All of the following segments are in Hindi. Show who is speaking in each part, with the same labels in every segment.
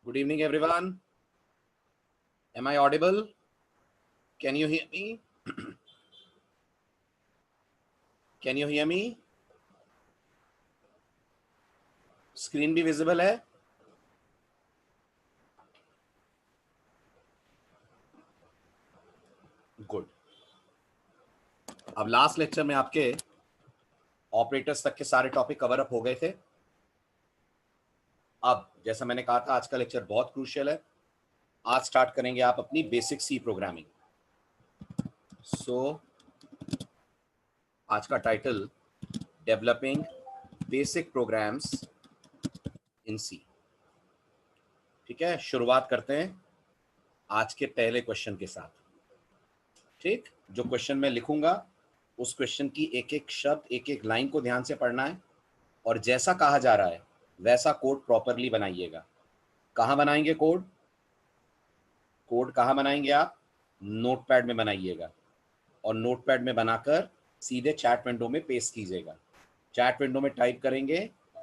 Speaker 1: Good evening, everyone. Am I audible? Can you hear me? Can you hear me? Screen भी विजिबल है? गुड. अब लास्ट लेक्चर में आपके ऑपरेटर्स तक के सारे टॉपिक कवर अप हो गए थे. अब जैसा मैंने कहा था, आज का लेक्चर बहुत क्रूशियल है. आज स्टार्ट करेंगे आप अपनी बेसिक सी प्रोग्रामिंग. सो आज का टाइटल डेवलपिंग बेसिक प्रोग्राम्स इन सी. ठीक है, शुरुआत करते हैं आज के पहले क्वेश्चन के साथ. ठीक, जो क्वेश्चन मैं लिखूंगा उस क्वेश्चन की एक एक शब्द, एक एक लाइन को ध्यान से पढ़ना है और जैसा कहा जा रहा है वैसा कोड प्रॉपरली बनाइएगा. कहाँ बनाएंगे कोड? कोड कहाँ बनाएंगे आप? नोटपैड में बनाइएगा और नोटपैड में बनाकर सीधे चैट विंडो में पेस्ट कीजिएगा. चैट विंडो में टाइप करेंगे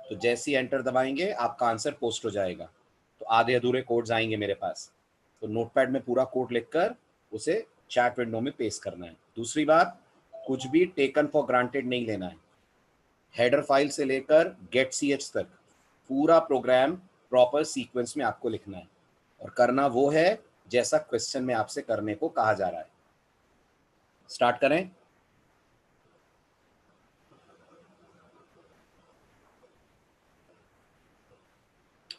Speaker 1: तो जैसे ही एंटर दबाएंगे आपका आंसर पोस्ट हो जाएगा. तो आधे अधूरे कोड्स आएंगे मेरे पास. तो नोटपैड में पूरा कोड लिखकर उसे चैट विंडो में पेस्ट करना है. दूसरी बात, कुछ भी टेकन फॉर ग्रांटेड नहीं लेना है. हेडर फाइल से लेकर गेट सी एच तक पूरा प्रोग्राम प्रॉपर सीक्वेंस में आपको लिखना है और करना वो है जैसा क्वेश्चन में आपसे करने को कहा जा रहा है. स्टार्ट करें.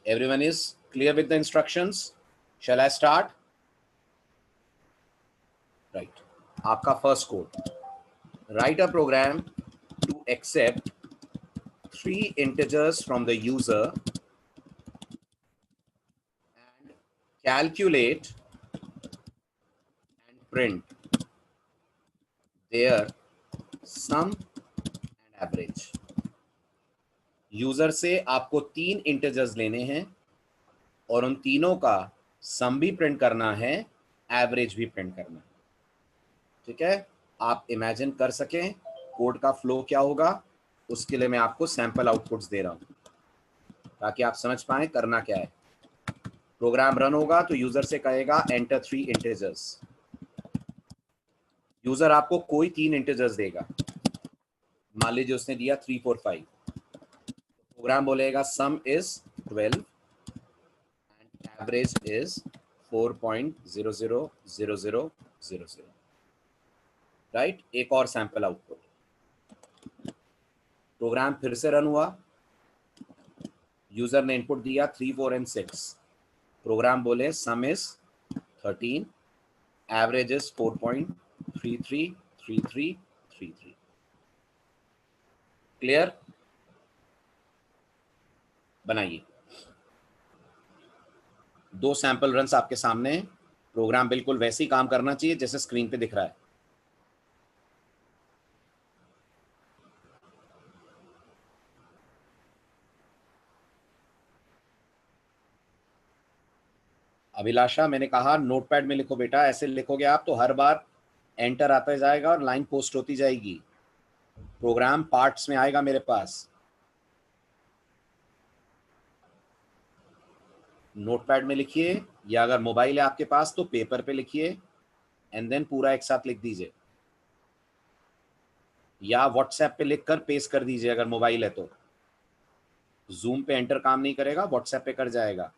Speaker 1: Everyone is clear with the instructions? Shall I start? Right. आपका first code. Write a program to accept 3 integers from the user and calculate and print their sum and average. User से आपको 3 इंटीजर्स लेने हैं और उन तीनों का सम भी प्रिंट करना है, एवरेज भी प्रिंट करना है. ठीक है, आप इमेजिन कर सकें कोड का फ्लो क्या होगा, उसके लिए मैं आपको सैंपल आउटपुट्स दे रहा हूं ताकि आप समझ पाए करना क्या है. प्रोग्राम रन होगा तो यूजर से कहेगा एंटर 3 इंटीजर्स. यूजर आपको कोई 3 इंटीजर्स देगा. मान लीजिए उसने दिया 3 4 5. प्रोग्राम बोलेगा सम is 12 and average is 4.000000. Right. एक और सैंपल आउटपुट. प्रोग्राम फिर से रन हुआ. यूजर ने इनपुट दिया 3 4 एंड 6. प्रोग्राम बोले सम इज 13, एवरेज इज 4.333333. क्लियर? बनाइए. 2 सैंपल रन्स आपके सामने. प्रोग्राम बिल्कुल वैसे ही काम करना चाहिए जैसे स्क्रीन पे दिख रहा है. अभिलाषा, मैंने कहा नोटपैड में लिखो बेटा. ऐसे लिखोगे आप तो हर बार एंटर आता जाएगा और लाइन पोस्ट होती जाएगी. प्रोग्राम पार्ट्स में आएगा मेरे पास. नोटपैड में लिखिए या अगर मोबाइल है आपके पास तो पेपर पे लिखिए एंड देन पूरा एक साथ लिख दीजिए, या व्हाट्सएप पे लिख कर पेस्ट कर दीजिए अगर मोबाइल है तो. जूम पे एंटर काम नहीं करेगा, व्हाट्सएप पे कर जाएगा.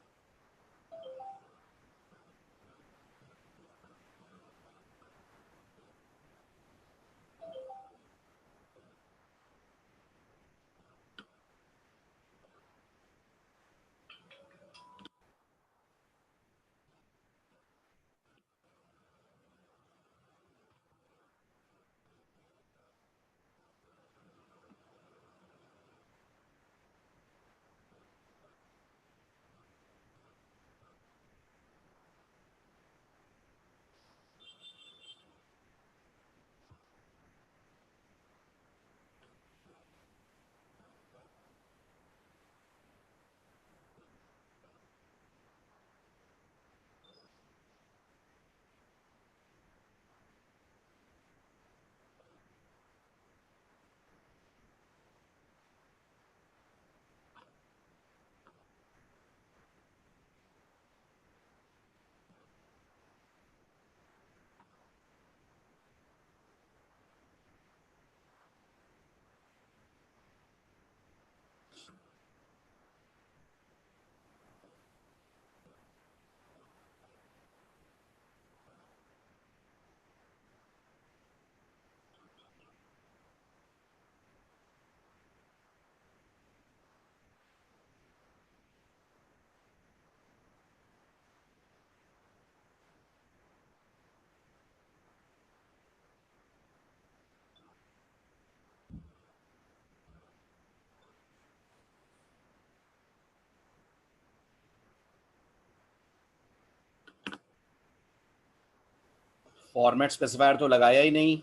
Speaker 1: फॉर्मेट स्पेसिफायर तो लगाया ही नहीं।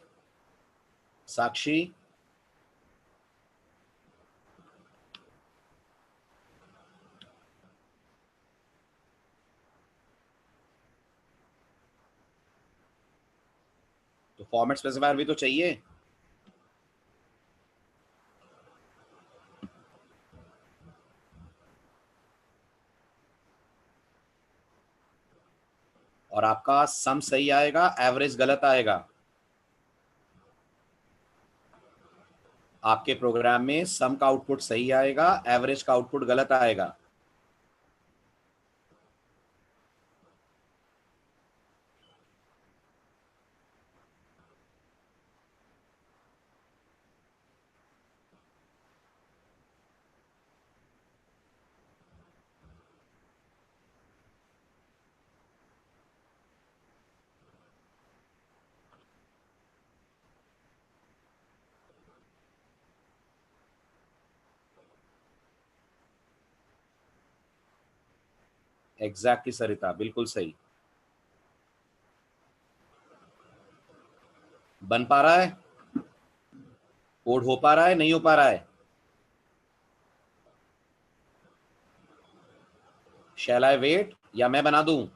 Speaker 1: साक्षी, तो फॉर्मेट स्पेसिफायर भी तो चाहिए। और आपका सम सही आएगा, एवरेज गलत आएगा। आपके प्रोग्राम में सम का आउटपुट सही आएगा, एवरेज का आउटपुट गलत आएगा। एग्जैक्टली सरिता, बिल्कुल सही। बन पा रहा है? कोड हो पा रहा है, नहीं हो पा रहा है? शैल आई वेट या मैं बना दूं?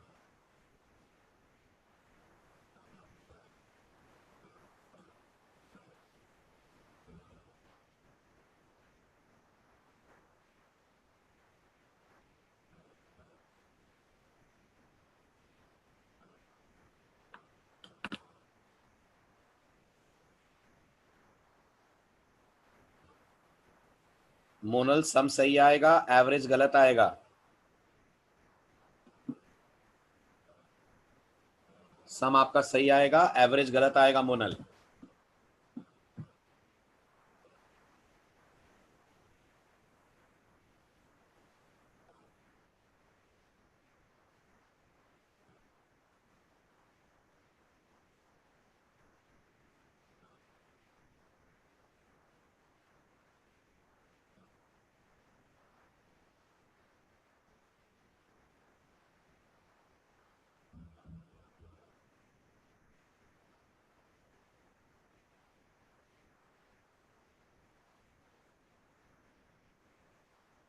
Speaker 1: मोनल, सम सही आएगा, एवरेज गलत आएगा। सम आपका सही आएगा, एवरेज गलत आएगा मोनल।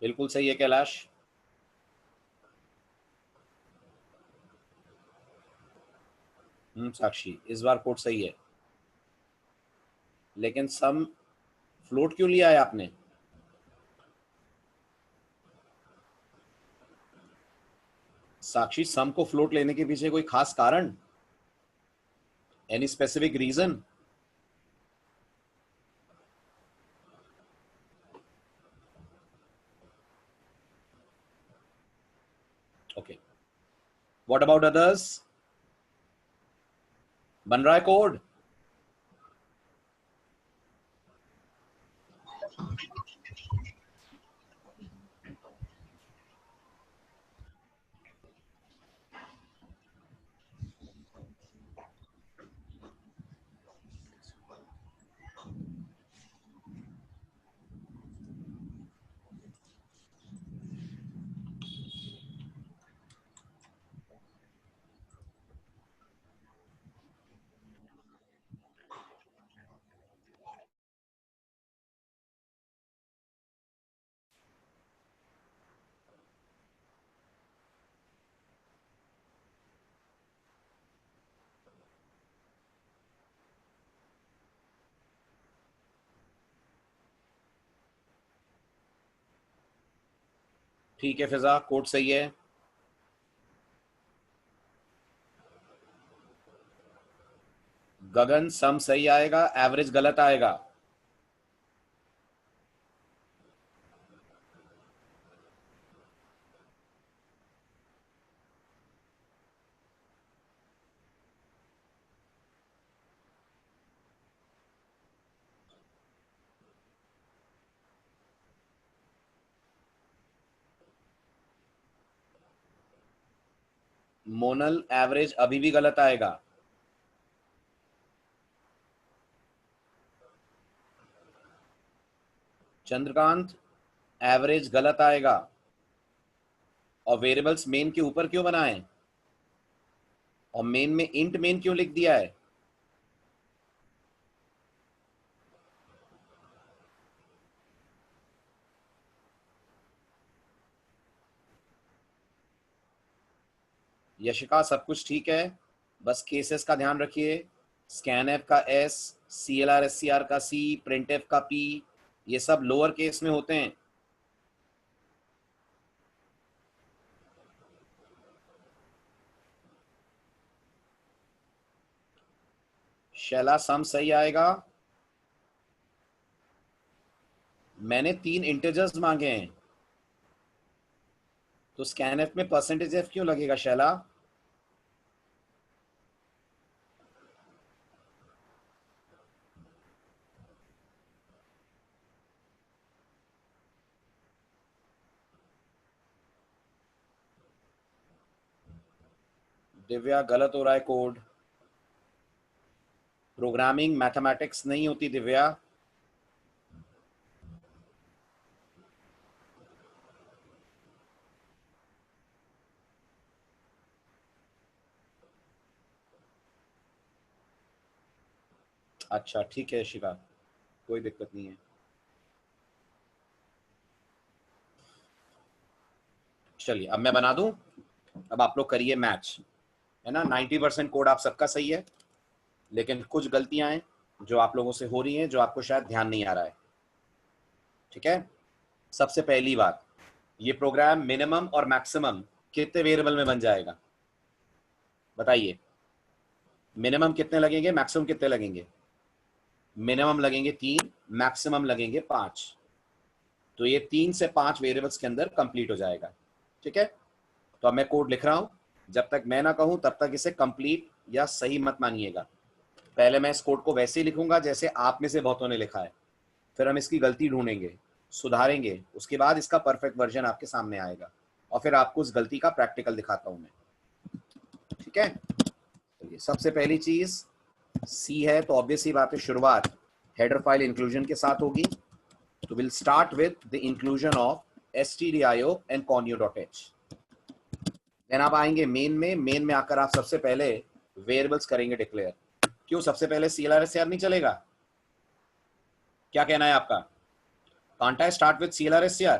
Speaker 1: बिल्कुल सही है कैलाश। साक्षी, इस बार कोड सही है, लेकिन सम फ्लोट क्यों लिया है आपने? साक्षी, सम को फ्लोट लेने के पीछे कोई खास कारण? Any specific reason? Okay, what about others? बन रहा है कोड? ठीक है फिजा, कोड सही है। गगन, सम सही आएगा, एवरेज गलत आएगा। मोनल, एवरेज अभी भी गलत आएगा। चंद्रकांत, एवरेज गलत आएगा। और वेरिएबल्स मेन के ऊपर क्यों बनाएं? और मेन में इंट मेन क्यों लिख दिया है? यशिका सब कुछ ठीक है, बस केसेस का ध्यान रखिए। स्कैन एफ का S, C L R S C R का सी, प्रिंट एफ का पी, ये सब लोअर केस में होते हैं। शैला सम सही आएगा। मैंने 3 इंटीजर्स मांगे हैं, तो स्कैन एफ में परसेंटेज एफ क्यों लगेगा शैला? दिव्या गलत हो रहा है कोड। प्रोग्रामिंग मैथमेटिक्स नहीं होती दिव्या। अच्छा ठीक है शिवा, कोई दिक्कत नहीं है। चलिए अब मैं बना दूं। अब आप लोग करिए मैच, है ना। 90% कोड आप सबका सही है, लेकिन कुछ गलतियां हैं जो आप लोगों से हो रही हैं, जो आपको शायद ध्यान नहीं आ रहा है। ठीक है, सबसे पहली बात, ये प्रोग्राम मिनिमम और मैक्सिमम कितने वेरिएबल में बन जाएगा बताइए? मिनिमम कितने लगेंगे, मैक्सिमम कितने लगेंगे? मिनिमम लगेंगे 3, मैक्सिमम लगेंगे 5। तो ये 3 से 5 वेरिएबल्स के अंदर कंप्लीट हो जाएगा। ठीक है, तो अब मैं कोड लिख रहा हूं। जब तक मैं ना कहूं तब तक इसे कंप्लीट या सही मत मानिएगा। पहले मैं इस कोड को वैसे ही लिखूंगा जैसे आप में से बहुतों ने लिखा है, फिर हम इसकी गलती ढूंढेंगे, सुधारेंगे, उसके बाद इसका परफेक्ट वर्जन आपके सामने आएगा, और फिर आपको उस गलती का प्रैक्टिकल दिखाता हूं मैं। ठीक है, चलिए सबसे पहली चीज सी है, तो ऑब्वियस ही बात है शुरुआत हेडर फाइल इंक्लूजन के साथ होगी। तो will start with the inclusion of stdio and conio.h। Then आप आएंगे मेन में आकर आप सबसे पहले वेरिएबल्स करेंगे डिक्लेयर। क्यों सबसे पहले CLRSCR नहीं चलेगा? क्या कहना है आपका? Can't I start with CLRSCR?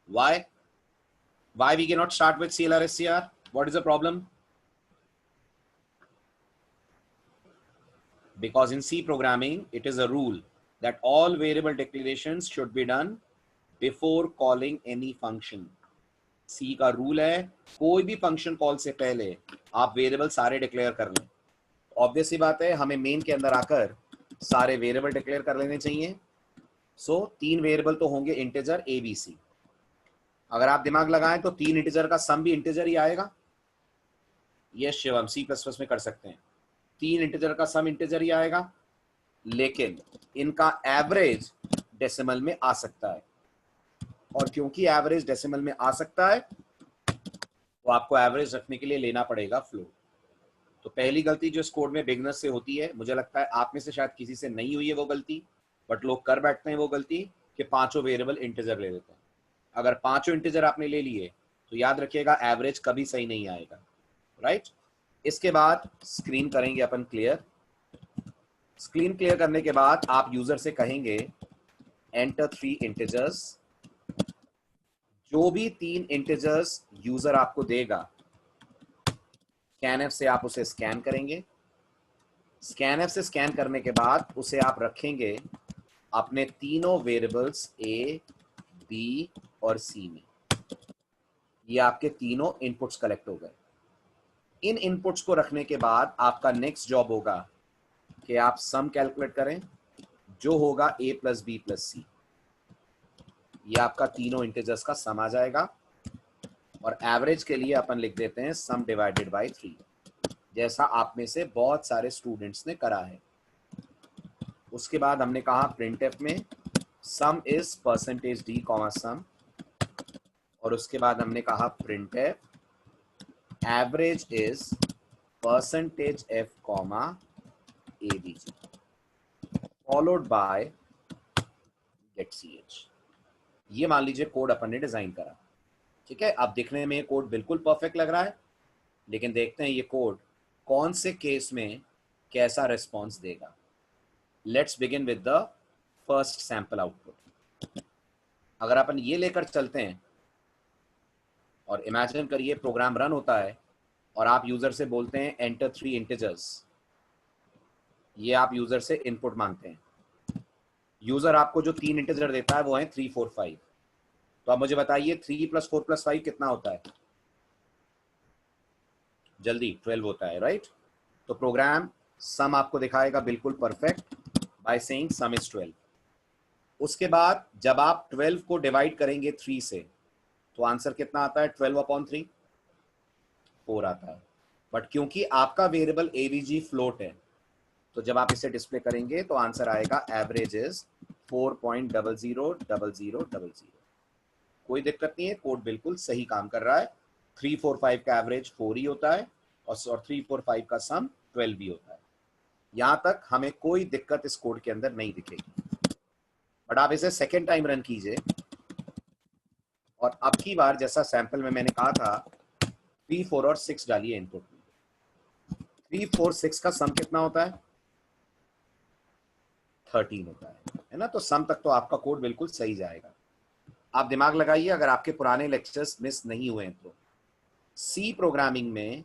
Speaker 1: Why we cannot start with CLRSCR? What is the problem? Because in C programming it is a rule that all variable declarations should be done before calling any function। सी का रूल है, कोई भी फंक्शन कॉल से पहले आप वेरिएबल सारे डिक्लेयर कर लें। ऑब्वियस सी बात है, हमें मेन के अंदर आकर सारे वेरिएबल डिक्लेयर कर लेने चाहिए। सो 3 वेरिएबल तो होंगे इंटीजर ए बी सी। अगर आप दिमाग लगाएं तो 3 इंटीजर का सम भी इंटीजर ही आएगा। यस शिवम, C++ में कर सकते हैं, 3 इंटीजर का सम इंटीजर ही आएगा, लेकिन इनका एवरेज डेसिमल में आ सकता है। और क्योंकि एवरेज डेसिमल में आ सकता है, तो आपको एवरेज रखने के लिए लेना पड़ेगा फ्लोट। तो पहली गलती जो इस कोड में बिगनर्स से होती है, मुझे लगता है आप में से शायद किसी से नहीं हुई है वो गलती, बट लोग कर बैठते हैं वो गलती कि पांचों वेरिएबल इंटीजर ले लेते हैं। अगर पांचों इंटीजर आपने ले लिए तो याद रखिएगा एवरेज कभी सही नहीं आएगा। राइट, इसके बाद स्क्रीन करेंगे अपन क्लियर। स्क्रीन क्लियर करने के बाद आप यूजर से कहेंगे एंटर 3 इंटीजर्स। जो भी 3 इंटीजर्स यूजर आपको देगा, स्कैनएफ से आप उसे स्कैन करेंगे। स्कैनएफ से स्कैन करने के बाद उसे आप रखेंगे अपने तीनों वेरिएबल्स ए, बी और सी में। ये आपके तीनों इनपुट्स कलेक्ट हो गए। इन इनपुट्स को रखने के बाद आपका नेक्स्ट जॉब होगा कि आप सम कैलकुलेट करें, जो होगा a प्लस बी प्लस सी। ये आपका तीनों इंटीजर्स का सम आ जाएगा, और एवरेज के लिए अपन लिख देते हैं सम डिवाइडेड बाय 3, जैसा आप में से बहुत सारे स्टूडेंट्स ने करा है। उसके बाद हमने कहा प्रिंटएफ में sum is percentage D comma sum, और उसके बाद हमने कहा printf average is percentage f comma ABG followed by get C H. ये मान लीजिए कोड अपन ने डिजाइन करा। ठीक है, अब दिखने में कोड बिल्कुल परफेक्ट लग रहा है, लेकिन देखते हैं ये कोड कौन से केस में कैसा रिस्पॉन्स देगा। Let's begin with the first sample output. अगर अपन ये लेकर चलते हैं और इमेजिन करिए प्रोग्राम रन होता है और आप यूजर से बोलते हैं एंटर 3 इंटीजर्स, ये आप यूजर से इनपुट मांगते हैं। यूजर आपको जो 3 इंटीजर देता है वो है 3, 4, 5। तो आप मुझे बताइए 3 + 4 + 5 कितना होता है? जल्दी 12 होता है, राइट? तो प्रोग्राम सम आपको दिखाएगा बिल्कुल perfect by saying some is 12। उसके बाद जब आप 12 को डिवाइड करेंगे 3 से तो आंसर कितना आता है? 12/3 4 आता है। बट क्योंकि आपका वेरिएबल एवीजी फ्लोट है तो जब आप इसे डिस्प्ले करेंगे तो आंसर आएगा एवरेज इज 4.000000। कोई दिक्कत नहीं है, कोड बिल्कुल सही काम कर रहा है। 3, 4, 5 का एवरेज 4 ही होता है और 3, 4, 5 का सम 12 भी होता है। यहां तक हमें कोई दिक्कत इस कोड के अंदर नहीं दिखेगी। बट आप इसे सेकेंड टाइम रन कीजिए और अब की बार जैसा सैंपल में मैंने कहा था 3, 4 और 6 डालिए इनपुट में। 3, 4, 6 का सम कितना होता है? 13 होता है ना? तो सम तक तो आपका कोड बिल्कुल सही जाएगा। आप दिमाग लगाइए अगर आपके पुराने लेक्चर्स मिस नहीं हुए तो सी प्रोग्रामिंग में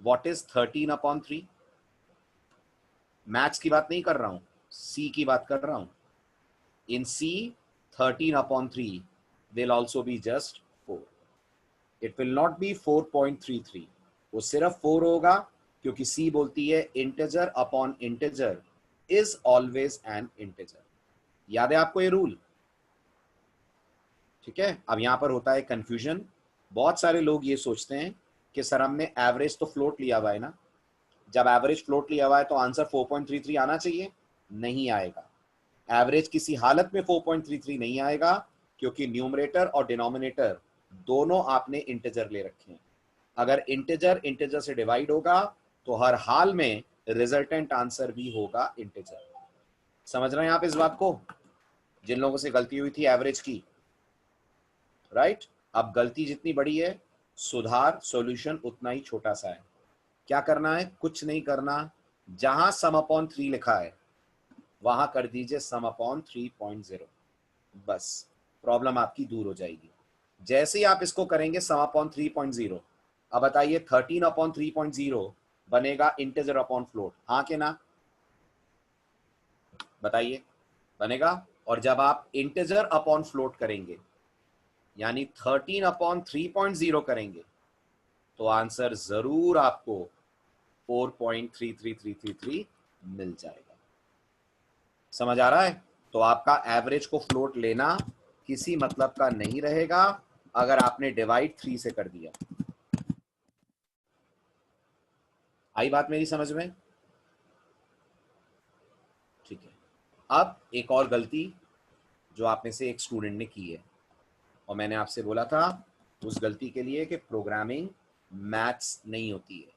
Speaker 1: व्हाट इज 13/3? मैथ्स की बात नहीं कर रहा हूं, सी की बात कर रहा हूं। इन सी 13/3 will also be just 4। It will not be 4.33, वो सिर्फ 4 होगा क्योंकि सी बोलती है integer upon integer is always an integer. याद है आपको ये रूल? ठीक है। अब यहां पर होता है कंफ्यूजन। बहुत सारे लोग ये सोचते हैं कि सर हमने एवरेज तो फ्लोट लिया हुआ है ना, जब एवरेज फ्लोट लिया हुआ है तो आंसर 4.33 आना चाहिए। नहीं आएगा, एवरेज किसी हालत में 4.33 नहीं आएगा क्योंकि न्यूमरेटर और डिनोमिनेटर दोनों आपने इंटीजर ले रखे हैं। अगर इंटीजर इंटीजर से डिवाइड होगा तो हर हाल में रिजल्टेंट आंसर भी होगा इंटीजर। समझ रहे हैं आप इस बात को? जिन लोगों से गलती हुई थी एवरेज की, राइट? अब गलती जितनी बड़ी है सुधार सॉल्यूशन उतना ही छोटा सा है। क्या करना है? कुछ नहीं करना, जहां सम अपॉन 3 लिखा है वहां कर दीजिए सम अपॉन 3.0, बस प्रॉब्लम आपकी दूर हो जाएगी। जैसे ही आप इसको करेंगे सम अपॉन 3.0, अब बताइए 13/3.0 बनेगा इंटीजर अपॉन फ्लोट, हाँ के ना? बताइए, बनेगा। और जब आप इंटीजर अपॉन फ्लोट करेंगे यानी 13/3.0 करेंगे तो आंसर जरूर आपको 4.33333 मिल जाएगा। समझ आ रहा है? तो आपका एवरेज को फ्लोट लेना किसी मतलब का नहीं रहेगा अगर आपने डिवाइड 3 से कर दिया। आई बात मेरी समझ में? ठीक है। अब एक और गलती जो आप में से एक स्टूडेंट ने की है और मैंने आपसे बोला था उस गलती के लिए कि प्रोग्रामिंग मैथ्स नहीं होती है,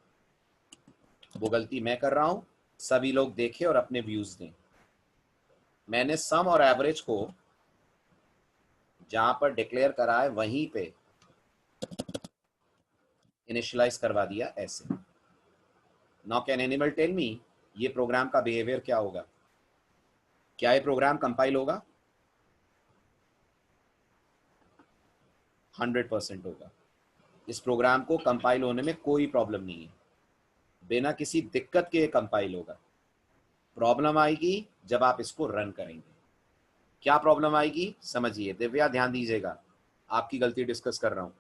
Speaker 1: वो गलती मैं कर रहा हूं। सभी लोग देखें और अपने व्यूज दें। मैंने सम और एवरेज को जहां पर डिक्लेयर करा है वहीं पे इनिशियलाइज करवा दिया ऐसे। Now can anyone tell me ये प्रोग्राम का बिहेवियर क्या होगा? क्या ये प्रोग्राम कंपाइल होगा? 100% होगा। इस प्रोग्राम को कंपाइल होने में कोई प्रॉब्लम नहीं है, बिना किसी दिक्कत के कंपाइल होगा। प्रॉब्लम आएगी जब आप इसको रन करेंगे। क्या प्रॉब्लम आएगी समझिए, दिव्या ध्यान दीजिएगा, आपकी गलती डिस्कस कर रहा हूं।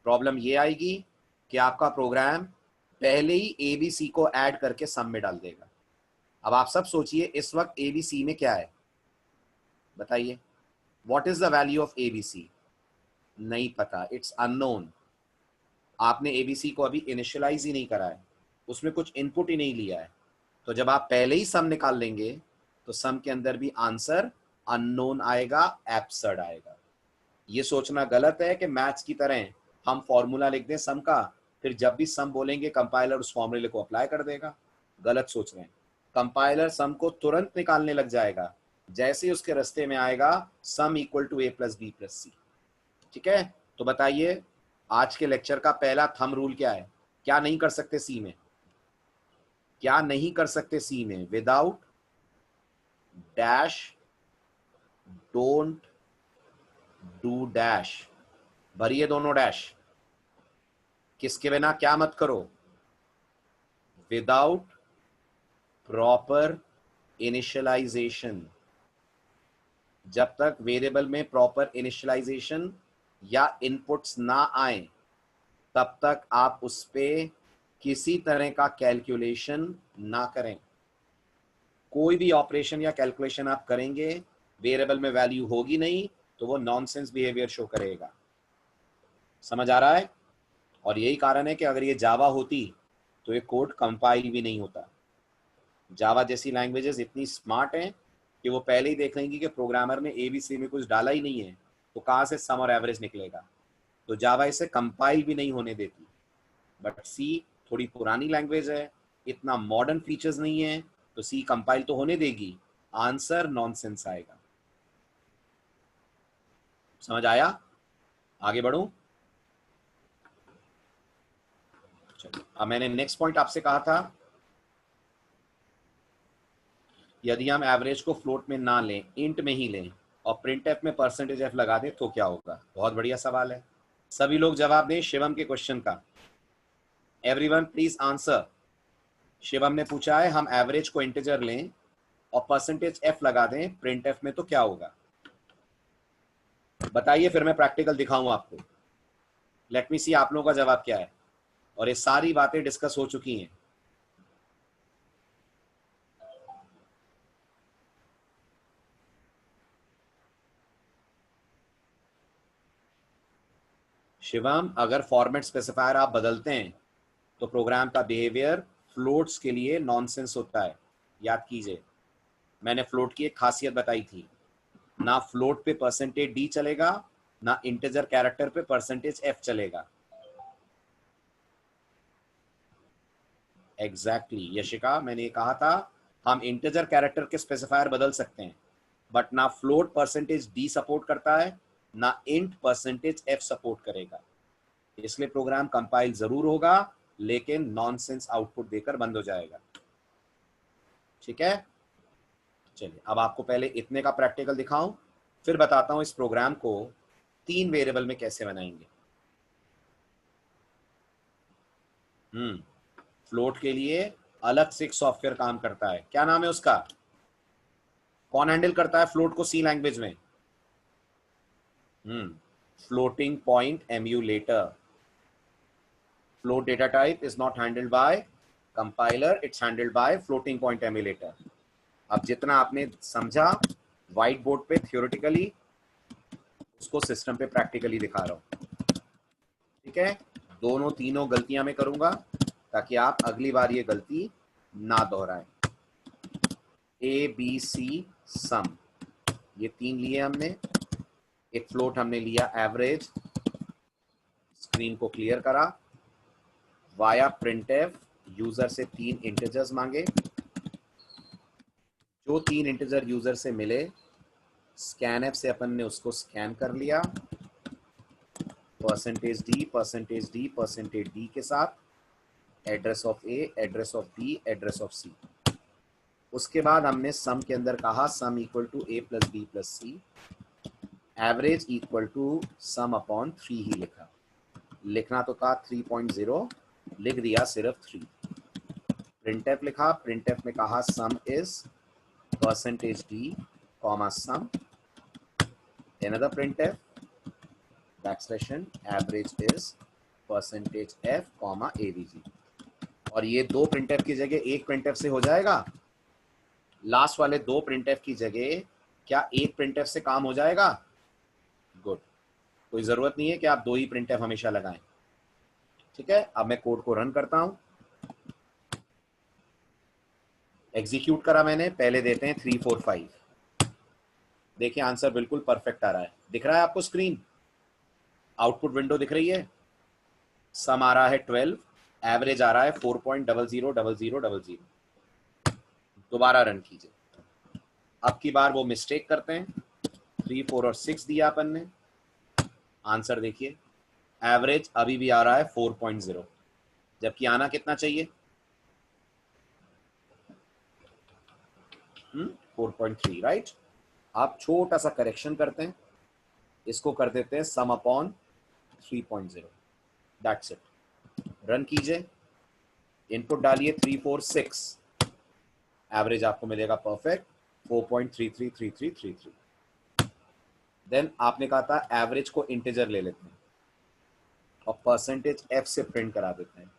Speaker 1: प्रॉब्लम ये आएगी कि आपका प्रोग्राम पहले ही एबीसी को ऐड करके सम में डाल देगा। अब आप सब सोचिए इस वक्त एबीसी में क्या है? बताइए, what is the value of ABC? नहीं पता, इट्स अननोन। आपने एबीसी को अभी इनिशियलाइज ही नहीं करा है, उसमें कुछ इनपुट ही नहीं लिया है। तो जब आप पहले ही सम निकाल लेंगे तो सम के अंदर भी आंसर अननोन आएगा, एब्सर्ड आएगा। ये सोचना गलत है कि मैथ्स की तरह हम फॉर्मूला लिख दें सम का, फिर जब भी सम बोलेंगे कंपाइलर उस फॉर्मूले को अप्लाई कर देगा। गलत सोच रहे हैं। कंपाइलर सम को तुरंत निकालने लग जाएगा जैसे ही उसके रास्ते में आएगा sum equal to a + b + c। ठीक है? तो बताइए आज के लेक्चर का पहला थंब रूल क्या है? क्या नहीं कर सकते सी में? क्या नहीं कर सकते सी में? Without dash don't do dash. भरिए दोनों डैश। किसके बिना क्या मत करो? Without proper initialization. जब तक वेरिएबल में प्रॉपर इनिशियलाइजेशन या इनपुट्स ना आए तब तक आप उस पे किसी तरह का कैलकुलेशन ना करें। कोई भी ऑपरेशन या कैलकुलेशन आप करेंगे, वेरिएबल में वैल्यू होगी नहीं तो वो नॉनसेंस बिहेवियर शो करेगा। समझ आ रहा है? और यही कारण है कि अगर ये जावा होती तो ये कोड कंपाइल भी नहीं होता। जावा जैसी लैंग्वेजेस इतनी स्मार्ट हैं कि वो पहले ही देख लेंगी कि प्रोग्रामर ने एबीसी में कुछ डाला ही नहीं है तो कहाँ से सम और एवरेज निकलेगा, तो जावा इसे कंपाइल भी नहीं होने देती। बट सी थोड़ी पुरानी लैंग्वेज है, इतना मॉडर्न फीचर्स नहीं है, तो सी कंपाइल तो होने देगी, आंसर नॉनसेंस आएगा। समझ आया? आगे बढ़ूं? चलिए, अब मैंने नेक्स्ट पॉइंट आपसे कहा था, यदि हम एवरेज को फ्लोट में ना लें, इंट में ही लें और प्रिंट एफ में परसेंटेज एफ लगा दें तो क्या होगा? बहुत बढ़िया सवाल है। सभी लोग जवाब दें शिवम के क्वेश्चन का। Everyone please answer. शिवम ने पूछा है हम एवरेज को इंटीजर लें और परसेंटेज एफ लगा दें प्रिंट एफ में तो क्या होगा? बताइए, फिर मैं प्रैक्टिकल दिखाऊं आपको। लेट मी सी आप लोगों का जवाब क्या है। और ये सारी बातें डिस्कस हो चुकी हैं। शिवम, अगर फॉर्मेट स्पेसिफायर आप बदलते हैं तो प्रोग्राम का बिहेवियर फ्लोट्स के लिए नॉनसेंस होता है। याद कीजिए, मैंने फ्लोट की एक खासियत बताई थी, ना फ्लोट पे परसेंटेज डी चलेगा, ना इंटीजर कैरेक्टर पे परसेंटेज एफ चलेगा। एग्जैक्टली यशिका, मैंने ये कहा था हम इंटीजर कैरेक्टर के स्पेसिफायर बदल सकते हैं, बट ना फ्लोट परसेंटेज डी सपोर्ट करता है, ना इंट परसेंटेज एफ सपोर्ट करेगा। इसलिए प्रोग्राम कंपाइल जरूर होगा लेकिन नॉनसेंस आउटपुट देकर बंद हो जाएगा। ठीक है? चलिए, अब आपको पहले इतने का प्रैक्टिकल दिखाऊं, फिर बताता हूं इस प्रोग्राम को 3 वेरिएबल में कैसे बनाएंगे। फ्लोट के लिए अलग से एक सॉफ्टवेयर काम करता है, क्या नाम है उसका? कौन हैंडल करता है फ्लोट को सी लैंग्वेज में? Floating point emulator. Float data type is not handled by compiler, it's handled by floating point emulator. अब जितना आपने समझा व्हाइट बोर्ड पे थियोरेटिकली, उसको सिस्टम पे प्रैक्टिकली दिखा रहा हूं। ठीक है? दोनों तीनों गलतियां मैं करूंगा ताकि आप अगली बार ये गलती ना दोहराएं। ए बी सी सम, ये 3 लिए हमने। एक फ्लोट हमने लिया एवरेज, स्क्रीन को क्लियर करा, वाया प्रिंटफ यूजर से 3 इंटीजर्स मांगे, जो 3 इंटीजर यूजर से मिले स्कैनएफ से अपन ने उसको स्कैन कर लिया, percentage d percentage d percentage d के साथ address of A, address of B, address of C. उसके बाद हमने सम के अंदर कहा sum equal to A plus B plus C, average equal to sum upon 3 ही लिखा। लिखना तो था 3.0, लिख दिया सिर्फ 3। प्रिंटफ लिखा, प्रिंटफ में कहा sum is percentage D comma sum, another printf backslash n average is percentage f comma avg। और ये 2 printf की जगह एक printf से हो जाएगा। लास्ट वाले 2 printf की जगह क्या एक printf से काम हो जाएगा? गुड, कोई जरूरत नहीं है कि आप 2 ही printf हमेशा लगाएं। ठीक है? अब मैं कोड को रन करता हूं। एग्जीक्यूट करा मैंने, पहले देते हैं 3 4 5। देखिए आंसर बिल्कुल परफेक्ट आ रहा है, दिख रहा है आपको स्क्रीन? आउटपुट विंडो दिख रही है? सम आ रहा है 12, एवरेज आ रहा है 4.000000। दोबारा रन कीजिए। अब की बार वो मिस्टेक करते हैं, 3 4 और 6 दिया अपन ने। आंसर देखिए, एवरेज अभी भी आ रहा है 4.0। जबकि आना कितना चाहिए? 4.3, राइट। आप छोटा सा करेक्शन करते हैं, इसको कर देते हैं सम अपॉन 3.0, दैट्स इट। रन कीजिए, इनपुट डालिए 346, एवरेज आपको मिलेगा परफेक्ट 4.333333। देन आपने कहा था एवरेज को इंटीजर ले लेते हैं और परसेंटेज एफ से प्रिंट करा देते हैं।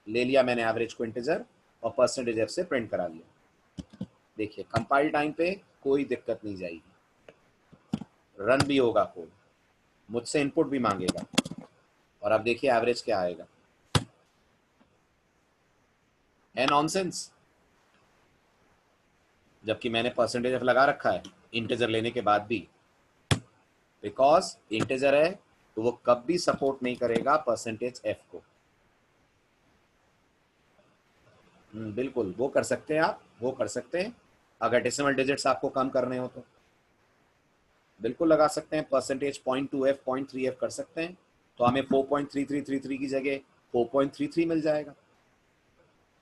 Speaker 1: ले लिया मैंने एवरेज को इंटीजर और परसेंटेज एफ से प्रिंट करा लिया। देखिए कंपाइल टाइम पे कोई दिक्कत नहीं जाएगी, रन भी होगा कोड, मुझसे इनपुट भी मांगेगा और अब देखिए एवरेज क्या आएगा। है नॉनसेंस? जबकि मैंने परसेंटेज एफ लगा रखा है इंटीजर लेने के बाद भी, बिकॉज इंटीजर है तो वो कब भी सपोर्ट नहीं करेगा परसेंटेज एफ को। बिल्कुल वो कर सकते हैं, आप वो कर सकते हैं। अगर डेसिमल डिजिट्स आपको कम करने हो तो बिल्कुल लगा सकते हैं, परसेंटेज 0.2f 0.3f कर सकते हैं, तो हमें 4.3333 की जगह 4.33 मिल जाएगा।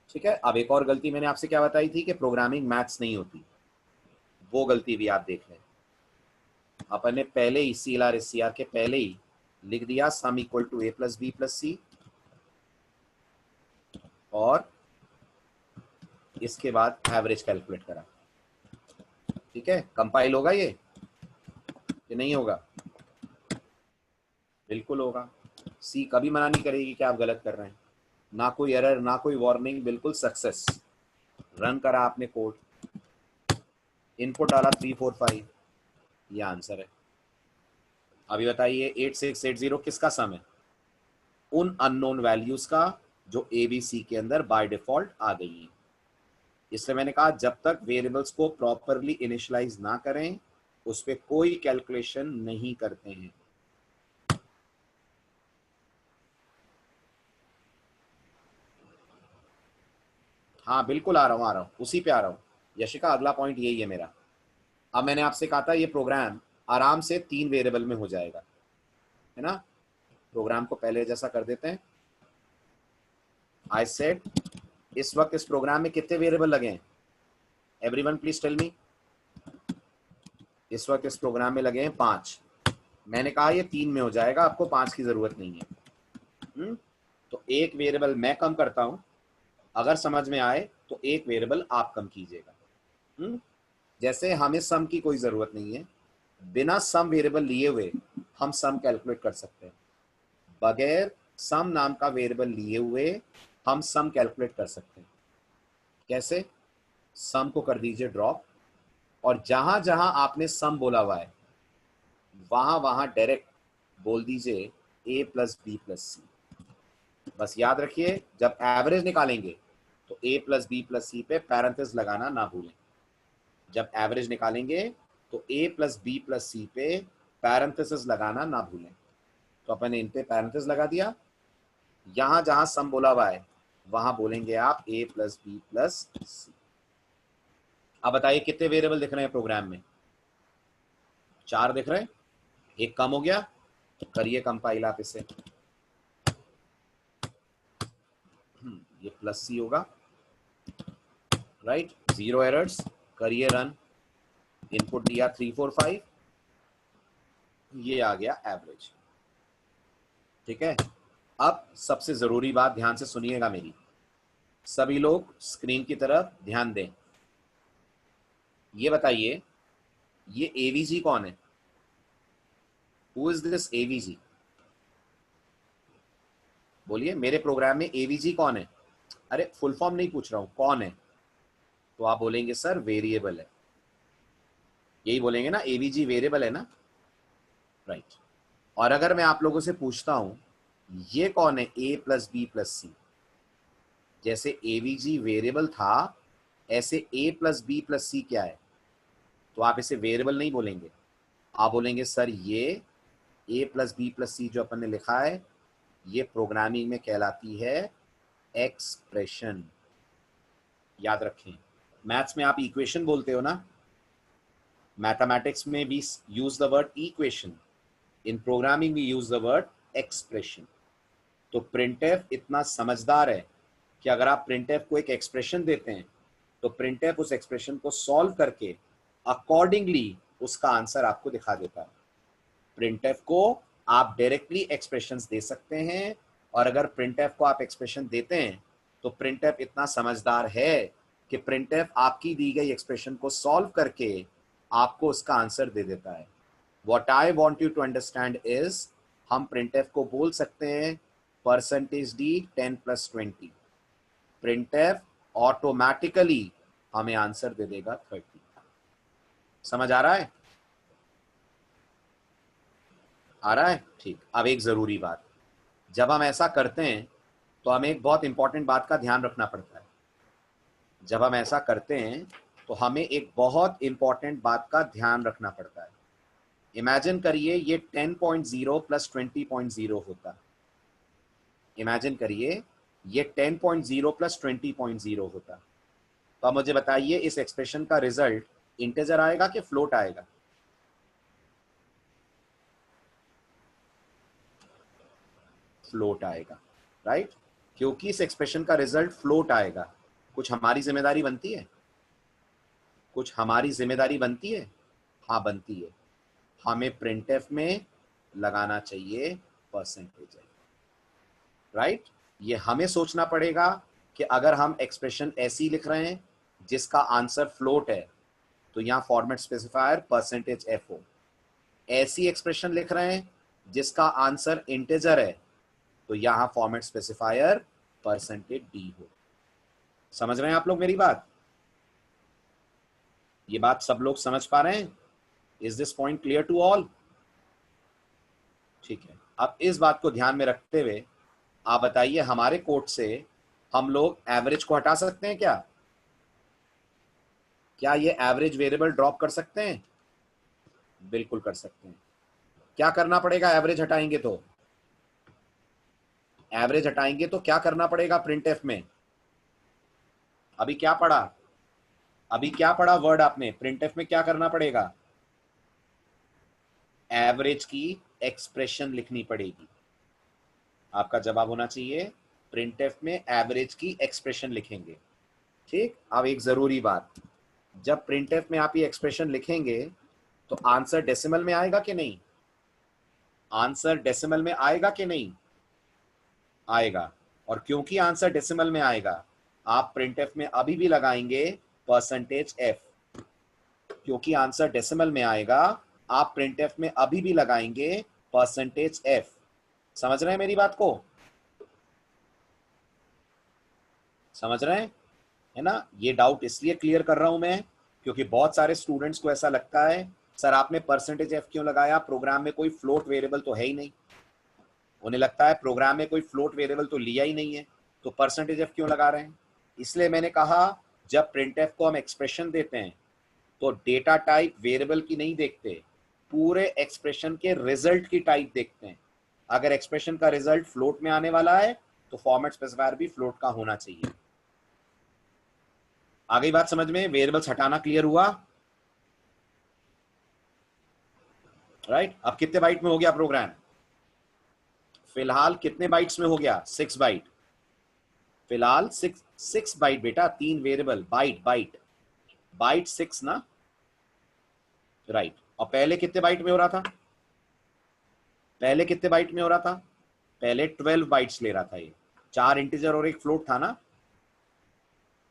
Speaker 1: ठीक है। अब एक और गलती मैंने आपसे क्या बताई थी कि प्रोग्रामिंग मैथ्स नहीं होती, वो गलती भी आप देख लें। अपन ने पहले ही CLR SCR के पहले ही लिख दिया sum equal to a plus B plus C, और इसके बाद एवरेज कैलकुलेट करा। ठीक है, कंपाइल होगा ये कि नहीं होगा? बिल्कुल होगा। सी कभी मना नहीं करेगी कि आप गलत कर रहे हैं, ना कोई एरर ना कोई वार्निंग, बिल्कुल सक्सेस। रन करा आपने कोड, इनपुट डाला 345, ये आंसर है। अभी बताइए 8680 किसका सम है? उन अननोन वैल्यूज का जो ABC के अंदर बाय डिफॉल्ट आ गई है। इसलिए मैंने कहा जब तक वेरिएबल्स को प्रॉपरली इनिशियलाइज ना करें उस पर कोई कैलकुलेशन नहीं करते हैं। हाँ बिल्कुल आ रहा हूँ, उसी पे आ रहा हूँ यशिका, अगला पॉइंट यही है मेरा। अब मैंने आपसे कहा था ये प्रोग्राम आराम से 3 वेरिएबल में हो जाएगा, है ना। प्रोग्राम को पहले जैसा कर देते हैं। आई सेड इस वक्त इस प्रोग्राम में कितने वेरिएबल लगे हैं? Everyone please tell me. इस वक्त इस प्रोग्राम में लगे हैं 5। मैंने कहा ये 3 में हो जाएगा, आपको 5 की जरूरत नहीं है। तो एक वेरिएबल मैं कम करता हूं, अगर समझ में आए तो एक वेरिएबल आप कम कीजिएगा। जैसे हमें सम की कोई जरूरत नहीं है, बिना सम वेरिएबल लिए हुए हम सम कैलकुलेट कर सकते हैं। बगैर सम नाम का वेरिएबल लिए हुए हम सम कैलकुलेट कर सकते हैं। कैसे? सम को कर दीजिए ड्रॉप, और जहां जहां आपने सम बोला हुआ है वहां वहां डायरेक्ट बोल दीजिए a प्लस बी प्लस सी। बस याद रखिए जब एवरेज निकालेंगे तो a प्लस बी प्लस सी पे पैरेंथेसिस लगाना ना भूलें। जब एवरेज निकालेंगे तो a प्लस बी प्लस सी पे पैरेंथेसिस लगाना ना भूलें। तो अपन ने इन पे पैरेंथेसिस लगा दिया, यहां जहां सम बोला हुआ है वहां बोलेंगे आप a प्लस बी प्लस सी। अब बताइए कितने वेरिएबल दिख रहे हैं प्रोग्राम में? 4 दिख रहे हैं, एक कम हो गया, करिए कंपाइल आप इसे। ये प्लस सी होगा, राइट, 0 एरर्स। करिए रन, इनपुट दिया 345, ये आ गया एवरेज। ठीक है। अब सबसे जरूरी बात ध्यान से सुनिएगा मेरी, सभी लोग स्क्रीन की तरफ ध्यान दें। ये बताइए ये एवीजी कौन है? Who is this AVG? बोलिए मेरे प्रोग्राम में एवीजी कौन है? अरे फुल फॉर्म नहीं पूछ रहा हूं, कौन है? तो आप बोलेंगे सर वेरिएबल है। यही बोलेंगे ना, एवीजी वेरिएबल है ना, राइट। और अगर मैं आप लोगों से पूछता हूं ये कौन है a प्लस बी प्लस सी, जैसे एवीजी वेरिएबल था ऐसे a प्लस बी प्लस सी क्या है? तो आप इसे वेरिएबल नहीं बोलेंगे, आप बोलेंगे सर ये a प्लस बी प्लस सी जो अपन ने लिखा है ये प्रोग्रामिंग में कहलाती है एक्सप्रेशन। याद रखें, मैथ्स में आप इक्वेशन बोलते हो ना, मैथमेटिक्स में भी use the word equation, in programming we use the word expression. तो प्रिंटफ इतना समझदार है कि अगर आप प्रिंटफ को एक एक्सप्रेशन देते हैं तो प्रिंटफ उस एक्सप्रेशन को सॉल्व करके अकॉर्डिंगली उसका आंसर आपको दिखा देता है। प्रिंटफ को आप डायरेक्टली एक्सप्रेशंस दे सकते हैं, और अगर प्रिंटफ को आप एक्सप्रेशन देते हैं तो प्रिंटफ इतना समझदार है कि प्रिंटफ आपकी दी गई एक्सप्रेशन को सॉल्व करके आपको उसका आंसर दे देता है। What I want you to understand is, हम प्रिंटफ को बोल सकते हैं %d 10+20, प्रिंटफ ऑटोमेटिकली हमें आंसर दे देगा 30। समझ आ रहा है? आ रहा है? ठीक। अब एक जरूरी बात, जब हम ऐसा करते हैं तो हमें एक बहुत इंपॉर्टेंट बात का ध्यान रखना पड़ता है। जब हम ऐसा करते हैं तो हमें एक बहुत इंपॉर्टेंट बात का ध्यान रखना पड़ता है। इमेजिन करिए ये 10.0 प्लस 20.0 होता। इमेजिन करिए ये 10.0 प्लस 20.0 होता। तो अब मुझे बताइए इस एक्सप्रेशन का रिजल्ट इंटीजर आएगा कि फ्लोट आएगा? फ्लोट आएगा, राइट? क्योंकि इस एक्सप्रेशन का रिजल्ट फ्लोट आएगा, कुछ हमारी जिम्मेदारी बनती है? कुछ हमारी जिम्मेदारी बनती है? हाँ बनती है। हमें प्रिंटफ में लगाना चाहिए परसेंटेज, राइट? ये हमें सोचना पड़ेगा कि अगर हम एक्सप्रेशन ऐसी लिख रहे हैं जिसका आंसर फ्लोट है तो यहाँ फॉर्मेट स्पेसिफायर %f हो। ऐसी एक्सप्रेशन लिख रहे हैं जिसका आंसर इंटीजर है तो यहाँ फॉर्मेट स्पेसिफायर %d हो। समझ रहे हैं आप लोग मेरी बात? ये बात सब लोग समझ पा रहे हैं? Is this point clear to all? ठीक है। अब इस बात को ध्यान में रखते हुए आप बताइए, हमारे कोड से हम लोग एवरेज को हटा सकते हैं क्या? क्या ये एवरेज वेरिएबल ड्रॉप कर सकते हैं? बिल्कुल कर सकते हैं। क्या करना पड़ेगा एवरेज हटाएंगे तो? एवरेज हटाएंगे तो क्या करना पड़ेगा प्रिंटफ में? अभी क्या पढ़ा? अभी क्या पढ़ा वर्ड आपने? प्रिंटफ में क्या करना पड़ेगा? एवरेज की एक्सप्रेशन लिखनी पड़ेगी। आपका जवाब होना चाहिए प्रिंटफ में एवरेज की एक्सप्रेशन लिखेंगे। ठीक। अब एक जरूरी बात, जब प्रिंटफ में आप ये एक्सप्रेशन लिखेंगे तो आंसर डेसिमल में आएगा कि नहीं? आंसर डेसिमल में आएगा कि नहीं? आएगा। और क्योंकि आंसर डेसिमल में आएगा, आप प्रिंटफ में अभी भी लगाएंगे %f। क्योंकि आंसर डेसिमल में आएगा, आप प्रिंटफ में अभी भी लगाएंगे %f। समझ रहे हैं मेरी बात को? समझ रहे हैं? है ना? ये डाउट इसलिए क्लियर कर रहा हूं मैं क्योंकि बहुत सारे स्टूडेंट्स को ऐसा लगता है सर आपने %f क्यों लगाया, प्रोग्राम में कोई फ्लोट वेरिएबल तो है ही नहीं। उन्हें लगता है प्रोग्राम में कोई फ्लोट वेरिएबल तो लिया ही नहीं है, तो %f क्यों लगा रहे हैं। इसलिए मैंने कहा जब printf को हम एक्सप्रेशन देते हैं तो डेटा टाइप वेरिएबल की नहीं देखते, पूरे एक्सप्रेशन के रिजल्ट की टाइप देखते हैं। अगर एक्सप्रेशन का रिजल्ट फ्लोट में आने वाला है तो फॉर्मेट स्पेसिफायर भी फ्लोट का होना चाहिए। आ गई बात समझ में? वेरिएबल्स हटाना क्लियर हुआ? राइट। अब कितने बाइट में हो गया प्रोग्राम? फिलहाल कितने बाइट्स में हो गया? 6 बाइट। फिलहाल 6 बाइट बेटा, 3 वेरिएबल, बाइट बाइट बाइट 6 ना, राइट। और पहले कितने बाइट में हो रहा था? पहले कितने बाइट में हो रहा था? पहले 12 बाइट्स ले रहा था। ये 4 इंटीजर और एक फ्लोट था ना,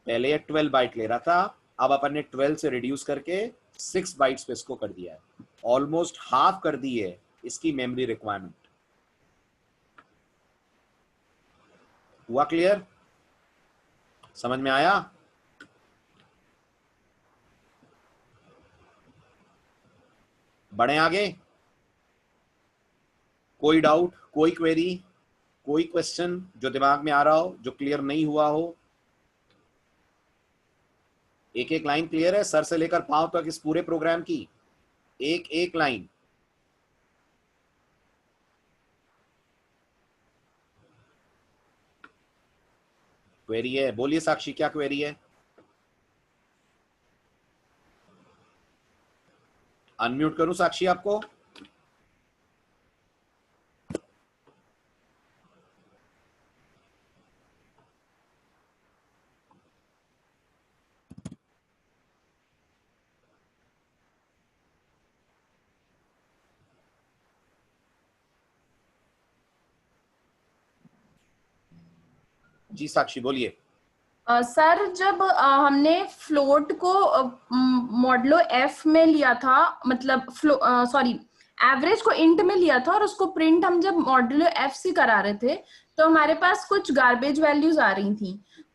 Speaker 1: पहले ये 12 बाइट ले रहा था। अब अपन ने 12 से रिड्यूस करके 6 बाइट्स पे इसको कर दिया है। ऑलमोस्ट हाफ कर दी है इसकी मेमोरी रिक्वायरमेंट। हुआ क्लियर? समझ में आया? बढ़े आगे? कोई डाउट, कोई क्वेरी, कोई क्वेश्चन जो दिमाग में आ रहा हो, जो क्लियर नहीं हुआ हो? एक एक लाइन क्लियर है सर से लेकर पांव तक इस पूरे प्रोग्राम की? एक एक लाइन। क्वेरी है? बोलिए साक्षी, क्या क्वेरी है? अनम्यूट करूं साक्षी आपको? जी साक्षी बोलिए।
Speaker 2: सर जब हमने फ्लोट को मॉडलो एफ में लिया था, मतलब सॉरी एवरेज को इंट में लिया था, और उसको प्रिंट हम जब मॉडलो एफ से करा रहे थे तो हमारे पास कुछ गार्बेज वैल्यूज आ रही थी।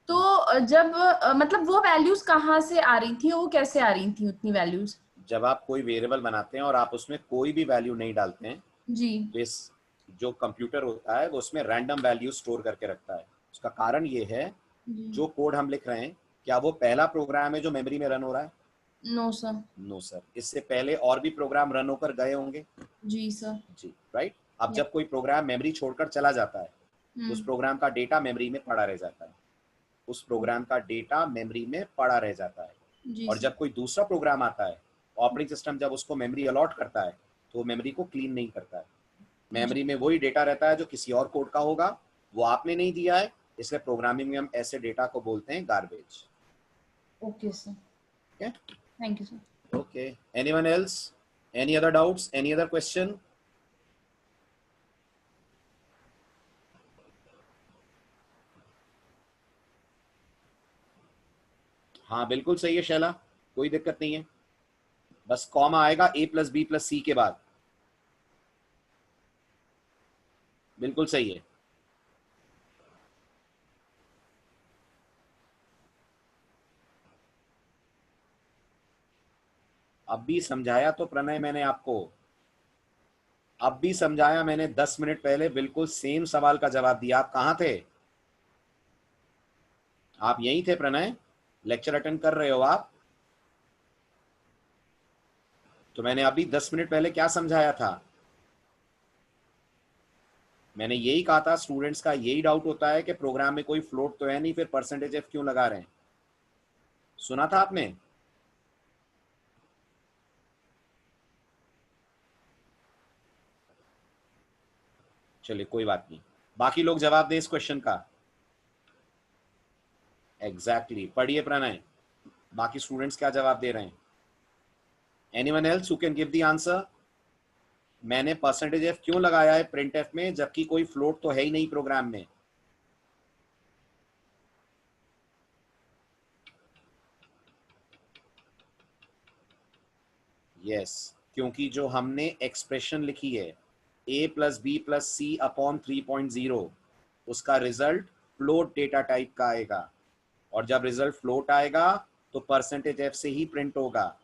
Speaker 2: तो जब मतलब वो वैल्यूज कहाँ से आ रही थी, वो कैसे आ रही थी उतनी वैल्यूज?
Speaker 1: जब आप कोई वेरिएबल बनाते हैं और आप उसमें कोई भी वैल्यू नहीं डालते हैं,
Speaker 2: जी
Speaker 1: तो इस जो कंप्यूटर होता है वो उसमें रैंडम वैल्यू स्टोर करके रखता है। उसका कारण ये है,
Speaker 2: जी।
Speaker 1: जो कोड हम लिख रहे हैं क्या वो पहला प्रोग्राम है जो मेमोरी में रन हो रहा है?
Speaker 2: No sir.
Speaker 1: नो सर, इससे पहले और भी प्रोग्राम रन होकर गए होंगे।
Speaker 2: जी सर।
Speaker 1: जी राइट। अब
Speaker 2: या।
Speaker 1: जब कोई प्रोग्राम मेमोरी छोड़कर चला जाता है तो उस
Speaker 2: हम्म।
Speaker 1: प्रोग्राम का डेटा मेमोरी में पड़ा रह जाता है। उस प्रोग्राम का डेटा मेमोरी में पड़ा रह जाता है।
Speaker 2: जी
Speaker 1: और
Speaker 2: सर।
Speaker 1: जब कोई दूसरा प्रोग्राम आता है, ऑपरेटिंग सिस्टम जब उसको मेमोरी अलॉट करता है तो मेमोरी को क्लीन नहीं करता है।
Speaker 2: जी।
Speaker 1: मेमोरी में वही डेटा रहता है जो किसी और कोड का होगा, वो आपने नहीं दिया है। इसलिए प्रोग्रामिंग में हम ऐसे डेटा को बोलते हैं garbage.
Speaker 2: Okay sir.
Speaker 1: Okay
Speaker 2: thank you sir.
Speaker 1: Okay. Anyone else? Any other doubts? Any other question? हाँ बिल्कुल सही है शैला, कोई दिक्कत नहीं है। बस कॉमा आएगा a प्लस बी प्लस सी के बाद। बिल्कुल सही है। अब भी समझाया तो प्रणय मैंने आपको, अब भी समझाया मैंने 10 मिनट पहले, बिल्कुल सेम सवाल का जवाब दिया। आप कहाँ थे? आप यहीं थे प्रणय, लेक्चर अटेंड कर रहे हो आप? तो मैंने अभी 10 मिनट पहले क्या समझाया था? मैंने यही कहा था स्टूडेंट्स का यही डाउट होता है कि प्रोग्राम में कोई फ्लोट तो है नहीं, फिर परसेंटेज एफ क्यों लगा रहे हैं। सुना था आपने? चलिए कोई बात नहीं, बाकी लोग जवाब दें इस क्वेश्चन का। एग्जैक्टली पढ़िए प्रणय, बाकी स्टूडेंट्स क्या जवाब दे रहे हैं। Anyone else who can give the answer? मैंने परसेंटेज एफ क्यों लगाया है प्रिंट एफ में, जबकि कोई फ्लोट तो है ही नहीं प्रोग्राम में? यस, क्योंकि जो हमने एक्सप्रेशन लिखी है a plus B plus C upon 3.0, उसका रिजल्ट फ्लोट डेटा टाइप का आएगा। और जब रिजल्ट फ्लोट आएगा तो परसेंटेज एफ से ही प्रिंट होगा।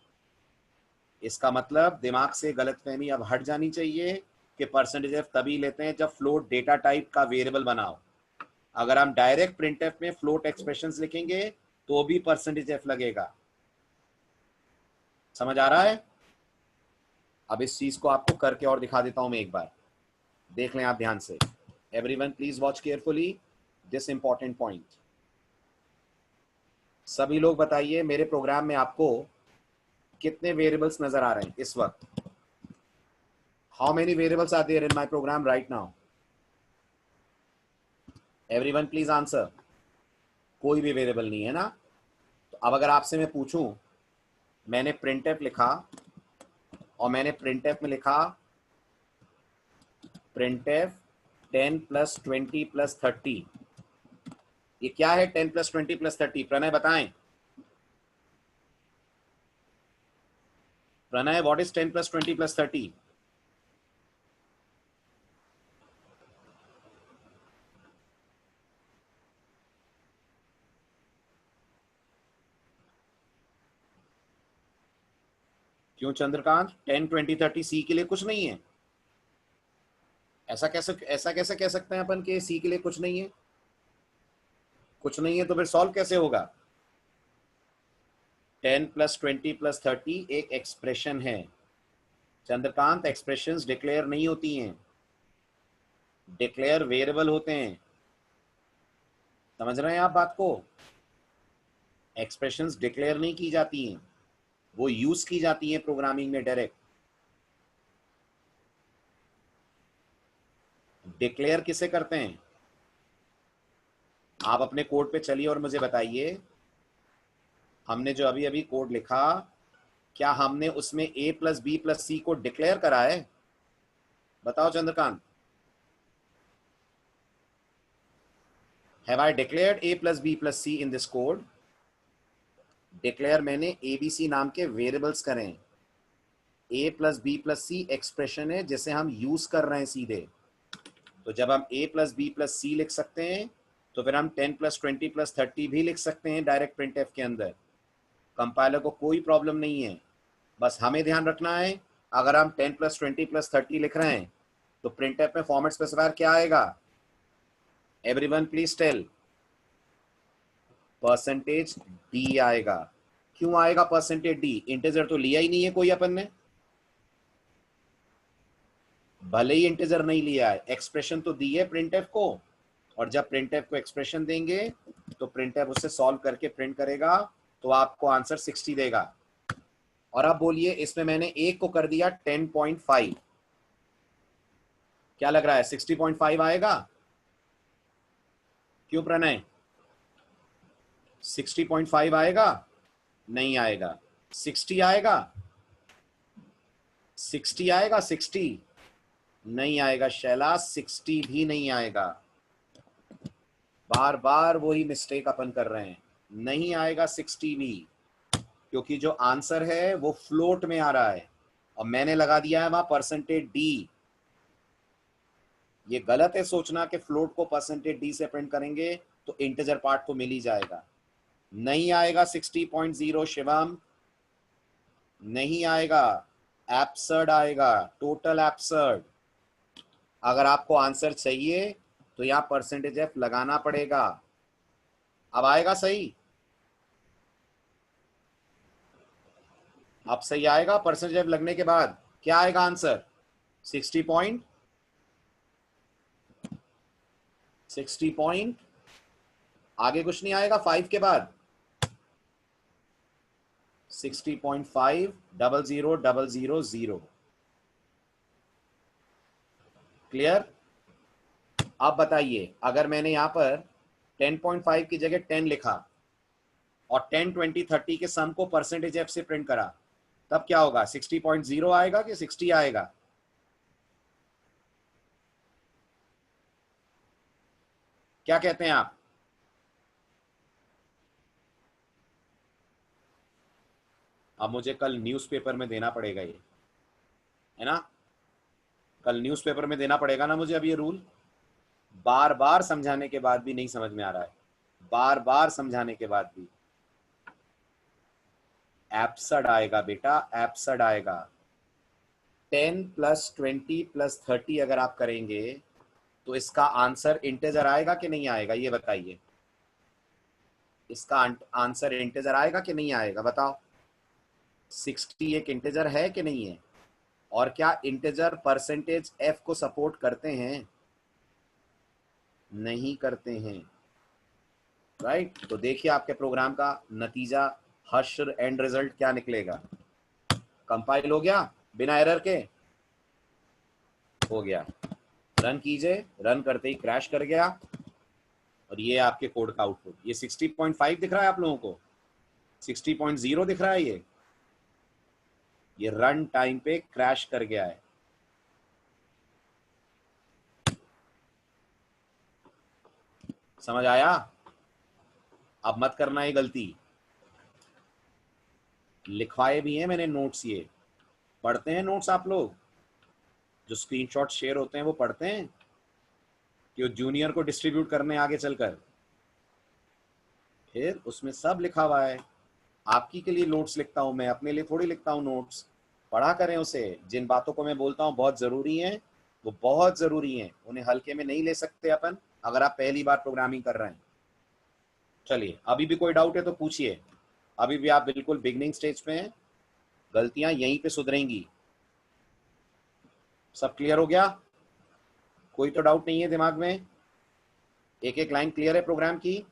Speaker 1: इसका मतलब दिमाग से गलतफहमी अब हट जानी चाहिए कि परसेंटेज एफ तभी लेते हैं जब फ्लोट डेटा टाइप का वेरिएबल बनाओ। अगर हम डायरेक्ट प्रिंट एफ में फ्लोट एक्सप्रेशंस लिखेंगे तो भी परसेंटेज एफ लगेगा। समझ आ रहा है? अब इस चीज को आपको करके और दिखा देता हूं मैं एक बार, देख लें आप ध्यान से। Everyone please watch carefully this important point. सभी लोग बताइए मेरे प्रोग्राम में आपको कितने वेरिएबल्स नजर आ रहे हैं इस वक्त? How many variables are there in my program right now? Everyone please answer. कोई भी वेरिएबल नहीं है ना? तो अब अगर आपसे मैं पूछूं, मैंने प्रिंटफ लिखा और मैंने प्रिंटफ में लिखा प्रिंटफ 10 प्लस 20 प्लस 30, ये क्या है 10 प्लस 20 प्लस 30? प्रणय बताएं, Pranay what is 10 plus 20 plus 30? क्यों चंद्रकांत, 10 20 30 सी के लिए कुछ नहीं है? ऐसा कैसे कह सकते हैं अपन के सी के लिए कुछ नहीं है? कुछ नहीं है तो फिर सॉल्व कैसे होगा? 10 प्लस 20 प्लस 30 एक एक्सप्रेशन है चंद्रकांत, एक्सप्रेशंस डिक्लेयर नहीं होती हैं, डिक्लेयर वेरिएबल होते हैं। समझ रहे हैं आप बात को? एक्सप्रेशंस डिक्लेयर नहीं की जाती हैं, वो यूज की जाती हैं प्रोग्रामिंग में डायरेक्ट। डिक्लेयर किसे करते हैं? आप अपने कोड पे चलिए और मुझे बताइए, हमने जो अभी अभी कोड लिखा, क्या हमने उसमें a plus B plus C को डिक्लेयर करा है? बताओ Chandrakant. Have I declared a plus B plus C in this code? Declare मैंने abc नाम के वेरिएबल्स करें। a plus B plus C expression है जिसे हम यूज कर रहे हैं सीधे। तो जब हम a प्लस बी प्लस सी लिख सकते हैं तो फिर हम 10 प्लस 20 प्लस 30 भी लिख सकते हैं डायरेक्ट प्रिंटफ के अंदर। कंपाइलर को कोई प्रॉब्लम नहीं है, बस हमें ध्यान रखना है अगर हम 10 प्लस 20 प्लस 30 लिख रहे हैं तो प्रिंटफ में फॉर्मेट स्पेसिफायर क्या आएगा? Everyone please tell. Percentage D आएगा। क्यों आएगा परसेंटेज डी? इंटीजर तो लिया ही नहीं है कोई अपन ने। भले ही इंटीजर नहीं लिया है, एक्सप्रेशन तो दी है प्रिंटफ को, और जब प्रिंटफ को एक्सप्रेशन देंगे तो प्रिंटफ उसे सॉल्व करके प्रिंट करेगा तो आपको आंसर 60 देगा। और अब बोलिए इसमें मैंने एक को कर दिया 10.5, क्या लग रहा है 60.5 आएगा? क्यों प्रणय? 60.5 आएगा? नहीं आएगा। 60 आएगा? 60 आएगा? 60 नहीं आएगा शैला, 60 भी नहीं आएगा। बार बार वही मिस्टेक अपन कर रहे हैं, नहीं आएगा 60 भी, क्योंकि जो आंसर है वो फ्लोट में आ रहा है और मैंने लगा दिया है वहां परसेंटेज डी। ये गलत है सोचना कि फ्लोट को परसेंटेज डी से प्रिंट करेंगे तो इंटीजर पार्ट तो मिल ही जाएगा। नहीं आएगा 60.0 शिवम, नहीं आएगा, एब्सर्ड आएगा, टोटल एब्सर्ड। अगर आपको आंसर चाहिए तो यहां परसेंटेज एफ लगाना पड़ेगा। अब आएगा सही? अब सही आएगा? परसेंटेज एफ लगने के बाद क्या आएगा आंसर? 60 पॉइंट, आगे कुछ नहीं आएगा 5 के बाद। 60.50000। क्लियर? अब बताइए अगर मैंने यहां पर 10.5 की जगह 10 लिखा और 10, 20, 30 के सम को परसेंटेज एफ से प्रिंट करा तब क्या होगा? 60.0 आएगा कि 60 आएगा? क्या कहते हैं आप? अब मुझे कल न्यूज़पेपर में देना पड़ेगा ये, है ना? कल न्यूज़पेपर में देना पड़ेगा ना मुझे अब ये रूल। बार बार समझाने के बाद भी नहीं समझ में आ रहा है, बार बार समझाने के बाद भी। एब्सर्ड आएगा बेटा, एब्सर्ड आएगा। 10 प्लस 20 प्लस 30 अगर आप करेंगे तो इसका आंसर इंटीजर आएगा कि नहीं आएगा? ये बताइए, इसका आंसर इंटीजर आएगा कि नहीं आएगा? बताओ। 60 एक इंटीजर है कि नहीं है? और क्या इंटीजर परसेंटेज एफ को सपोर्ट करते हैं? नहीं करते हैं, राइट? तो देखिए आपके प्रोग्राम का नतीजा, हश्र एंड रिजल्ट क्या निकलेगा। कंपाइल हो गया बिना एरर के? हो गया। रन कीजिए, रन करते ही क्रैश कर गया और ये आपके कोड का आउटपुट। ये 60.5 दिख रहा है आप लोगों को? 60.0 दिख रहा है? ये रन टाइम पे क्रैश कर गया है। समझ आया? अब मत करना ये गलती। लिखवाए भी हैं मैंने नोट्स, ये पढ़ते हैं नोट्स आप लोग? जो स्क्रीनशॉट शेयर होते हैं वो पढ़ते हैं कि वो जूनियर को डिस्ट्रीब्यूट करने आगे चलकर? फिर उसमें सब लिखा हुआ है। आपकी के लिए नोट्स लिखता हूं मैं, अपने लिए थोड़ी लिखता हूं नोट्स। पढ़ा करें उसे। जिन बातों को मैं बोलता हूं बहुत ज़रूरी हैं, वो बहुत ज़रूरी हैं, उन्हें हल्के में नहीं ले सकते अपन अगर आप पहली बार प्रोग्रामिंग कर रहे हैं। चलिए, अभी भी कोई डाउट है तो पूछिए। अभी भी आप बिल्कुल बिगनिंग स्टेज पे हैं, गलतियां यहीं पे सुधरेंगी। सब क्लियर हो गया? कोई तो डाउट नहीं है दिमाग में? एक एक लाइन क्लियर है प्रोग्राम की?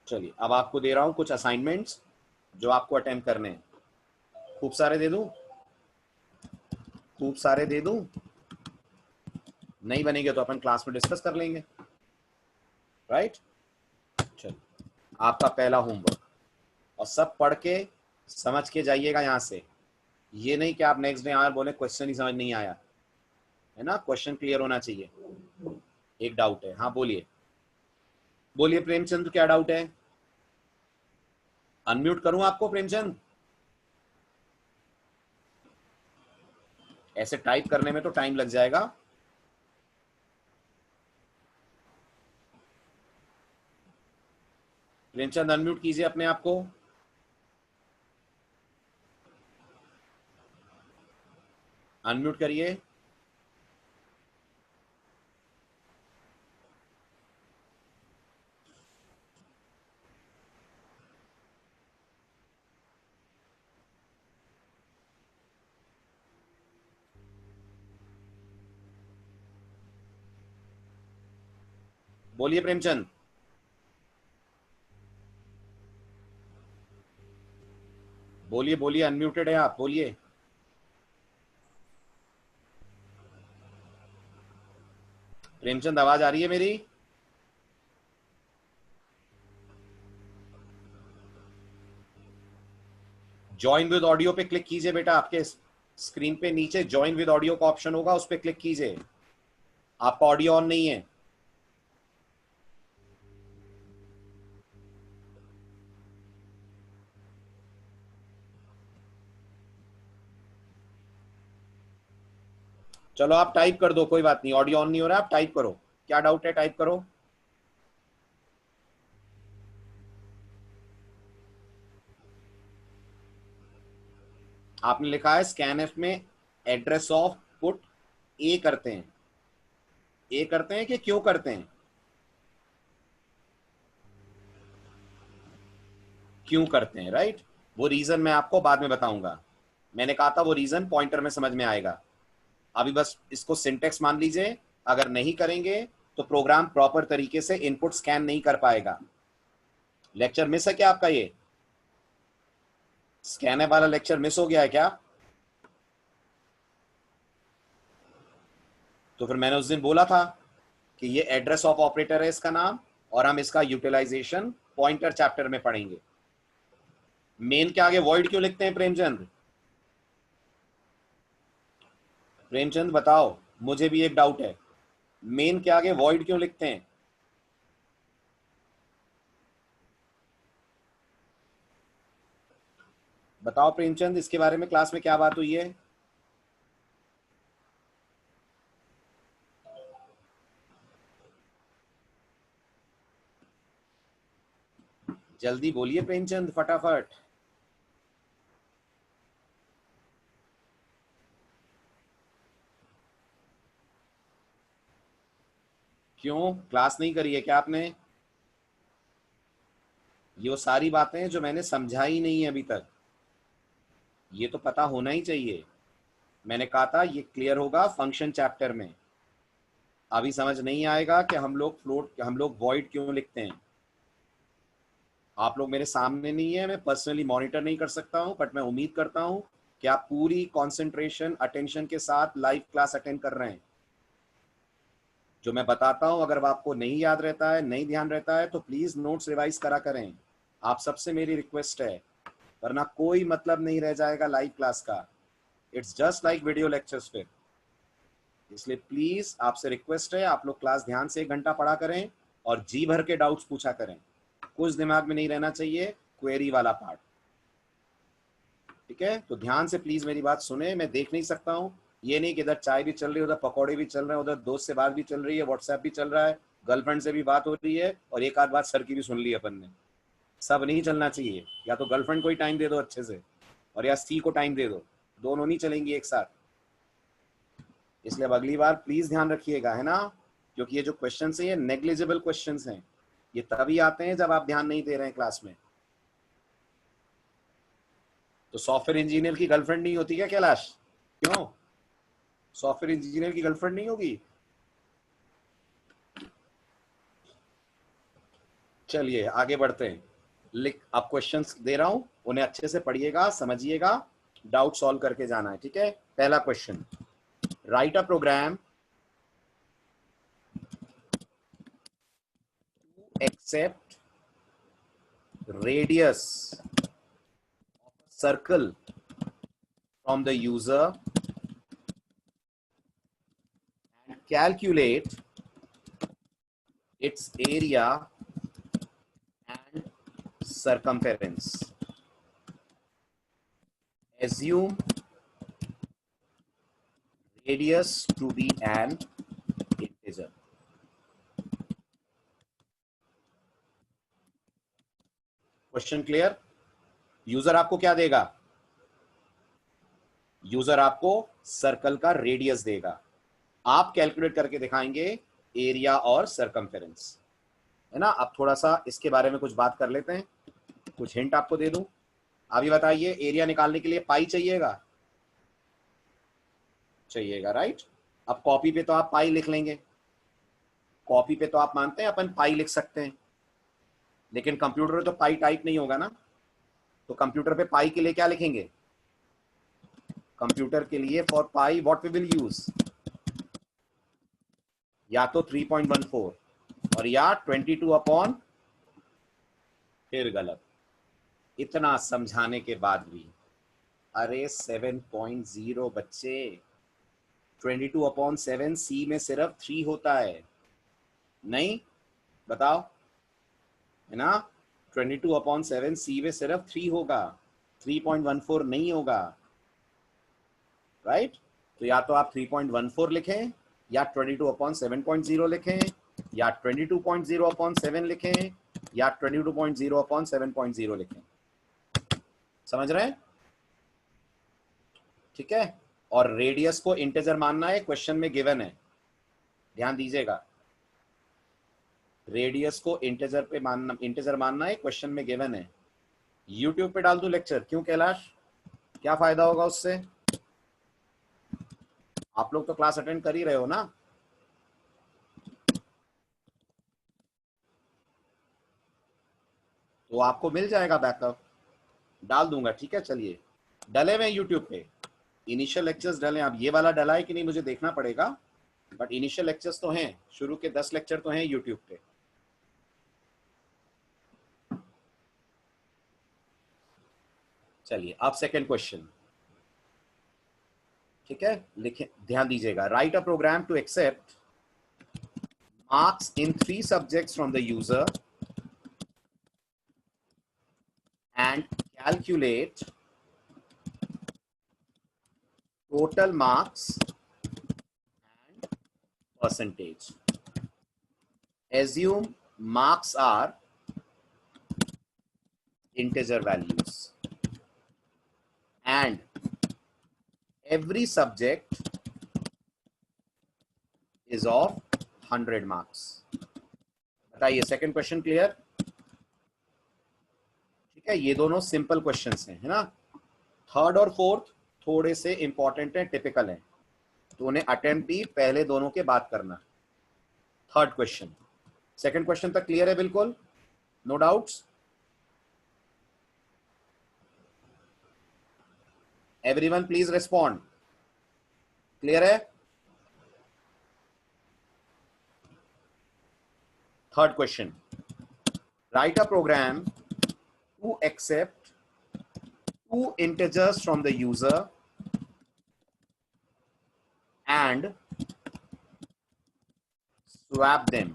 Speaker 1: चलिए, अब आपको दे रहा हूं कुछ असाइनमेंट्स जो आपको अटेम्प्ट करने हैं। खूब सारे दे दूं? खूब सारे दे दूं? नहीं बनेंगे तो अपन क्लास में डिस्कस कर लेंगे, राइट? चलिए, आपका पहला होमवर्क, और सब पढ़ के समझ के जाइएगा यहां से। ये नहीं कि आप नेक्स्ट डे आए बोले क्वेश्चन ही समझ नहीं आया, है ना? क्वेश्चन क्लियर होना चाहिए। एक डाउट है, हाँ बोलिए। बोलिए प्रेमचंद, क्या डाउट है? अनम्यूट करूं आपको प्रेमचंद? ऐसे टाइप करने में तो टाइम लग जाएगा। प्रेमचंद अनम्यूट कीजिए अपने आप को। अनम्यूट करिए। बोलिए प्रेमचंद। बोलिए बोलिए, अनम्यूटेड है आप, बोलिए। प्रेमचंद आवाज आ रही है मेरी? ज्वाइन विद ऑडियो पे क्लिक कीजिए बेटा। आपके स्क्रीन पे नीचे ज्वाइन विद ऑडियो का ऑप्शन होगा, उस पर क्लिक कीजिए। आपका ऑडियो ऑन नहीं है। चलो आप टाइप कर दो, कोई बात नहीं, ऑडियो ऑन नहीं हो रहा, आप टाइप करो। क्या डाउट है, टाइप करो। आपने लिखा है स्कैनएफ में एड्रेस ऑफ पुट ए करते हैं। ए करते हैं कि क्यों करते हैं? क्यों करते हैं, राइट। वो रीजन मैं आपको बाद में बताऊंगा। मैंने कहा था वो रीजन पॉइंटर में समझ में आएगा। अभी बस इसको सिंटेक्स मान लीजिए। अगर नहीं करेंगे तो प्रोग्राम प्रॉपर तरीके से इनपुट स्कैन नहीं कर पाएगा। लेक्चर मिस है क्या आपका? ये स्कैनर वाला लेक्चर मिस हो गया है क्या? तो फिर मैंने उस दिन बोला था कि ये एड्रेस ऑफ ऑपरेटर है इसका नाम, और हम इसका यूटिलाइजेशन पॉइंटर चैप्टर में पढ़ेंगे। मेन के आगे वॉइड क्यों लिखते हैं प्रेमचंद? प्रेमचंद बताओ, मुझे भी एक डाउट है। मेन के आगे वॉइड क्यों लिखते हैं? बताओ प्रेमचंद, इसके बारे में क्लास में क्या बात हुई है? जल्दी बोलिए प्रेमचंद, फटाफट। क्यों, क्लास नहीं करी है क्या आपने? ये वो सारी बातें जो मैंने समझाई नहीं है अभी तक, ये तो पता होना ही चाहिए। मैंने कहा था ये क्लियर होगा फंक्शन चैप्टर में। अभी समझ नहीं आएगा कि हम लोग वॉइड क्यों लिखते हैं। आप लोग मेरे सामने नहीं है, मैं पर्सनली मॉनिटर नहीं कर सकता हूं, बट मैं उम्मीद करता हूं कि आप पूरी कंसंट्रेशन अटेंशन के साथ लाइव क्लास अटेंड कर रहे हैं। जो मैं बताता हूं अगर आपको नहीं याद रहता है, नहीं ध्यान रहता है, तो प्लीज नोट्स रिवाइज करा करें। आप सबसे मेरी रिक्वेस्ट है, वरना कोई मतलब नहीं रह जाएगा लाइव क्लास का। It's just like video lectures फिर। इसलिए प्लीज आपसे रिक्वेस्ट है, आप लोग क्लास ध्यान से 1 घंटा पढ़ा करें और जी भर के डाउट्स पूछा करें। कुछ दिमाग में नहीं रहना चाहिए क्वेरी वाला पार्ट, ठीक है? तो ध्यान से प्लीज मेरी बात सुने। मैं देख नहीं सकता हूँ, ये नहीं कि इधर चाय भी चल रही है, उधर पकौड़े भी चल रहे हैं, उधर दोस्त से बात भी चल रही है, व्हाट्सएप भी चल रहा है, गर्लफ्रेंड से भी बात हो रही है, और एक आध बात सर की भी सुन ली अपन ने। सब नहीं चलना चाहिए। या तो गर्लफ्रेंड को ही टाइम दे दो अच्छे से, और या सी को टाइम दे दो, दोनों नहीं चलेंगी एक साथ। इसलिए अब अगली बार प्लीज ध्यान रखिएगा, है ना? क्योंकि ये जो क्वेश्चन है ये नेग्लिजिबल क्वेश्चन हैं। ये तभी आते हैं जब आप ध्यान नहीं दे रहे हैं क्लास में। तो सॉफ्टवेयर इंजीनियर की गर्लफ्रेंड नहीं होती क्या कैलाश? क्यों, सॉफ्टवेयर इंजीनियर की गर्लफ्रेंड नहीं होगी? चलिए आगे बढ़ते हैं। लिख, अब क्वेश्चंस दे रहा हूं, उन्हें अच्छे से पढ़िएगा, समझिएगा, डाउट सॉल्व करके जाना है, ठीक है? पहला question, write a program accept radius circle from the user and calculate its area circumference. Assume radius to be an integer. Question clear? User आपको क्या देगा? यूजर आपको सर्कल का रेडियस देगा, आप कैलकुलेट करके दिखाएंगे एरिया और सरकमफेरेंस, है ना। अब थोड़ा सा इसके बारे में कुछ बात कर लेते हैं, कुछ हिंट आपको दे दूं। अभी बताइए, एरिया निकालने के लिए पाई चाहिएगा, चाहिएगा, राइट। अब कॉपी पे तो आप पाई लिख लेंगे, कॉपी पे तो आप मानते हैं अपन पाई लिख सकते हैं, लेकिन कंप्यूटर में तो पाई टाइप नहीं होगा ना। तो कंप्यूटर पे पाई के लिए क्या लिखेंगे? कंप्यूटर के लिए for pi what we will use, या तो 3.14 और या 22 अपॉन, फिर गलत। इतना समझाने के बाद भी, अरे 7.0 बच्चे, 22 अपॉन 7 सी में सिर्फ 3 होता है, नहीं? बताओ, है ना। 22 अपॉन 7 सी में सिर्फ 3 होगा, 3.14 नहीं होगा, राइट। तो या तो आप 3.14 लिखें, या 22 अपॉन 7.0 लिखें, या 22.0 अपॉन 7 लिखें, या 22.0 अपॉन 7.0 लिखें। समझ रहे हैं? ठीक है। और रेडियस को इंटीजर मानना है, क्वेश्चन में गिवन है, ध्यान दीजिएगा। रेडियस को इंटीजर मानना है, क्वेश्चन में गिवन है। यूट्यूब पे डाल दूं लेक्चर? क्यों कैलाश, क्या फायदा होगा उससे? आप लोग तो क्लास अटेंड कर ही रहे हो ना। तो आपको मिल जाएगा बैकअप, डाल दूंगा, ठीक है। चलिए, डले हुए यूट्यूब पे इनिशियल लेक्चर्स डले। अब ये वाला डला है कि नहीं मुझे देखना पड़ेगा, बट इनिशियल लेक्चर्स तो हैं, शुरू के 10 लेक्चर तो हैं यूट्यूब पे। चलिए, अब सेकेंड क्वेश्चन, ठीक है, लिखे, ध्यान दीजिएगा। Write a program to accept marks in 3 subjects from the user and calculate total marks and percentage. Assume marks are integer values and every subject is of 100 marks. बताइए, सेकंड क्वेश्चन क्लियर? ठीक है, ये दोनों सिंपल क्वेश्चंस हैं, है ना। थर्ड और फोर्थ थोड़े से इंपॉर्टेंट हैं, टिपिकल हैं, तो उन्हें अटेम्प्ट भी पहले दोनों के बाद करना। थर्ड क्वेश्चन, सेकंड क्वेश्चन तक क्लियर है बिल्कुल, no doubts? Everyone please respond, clear है? Third question, write a program to accept 2 integers from the user and swap them.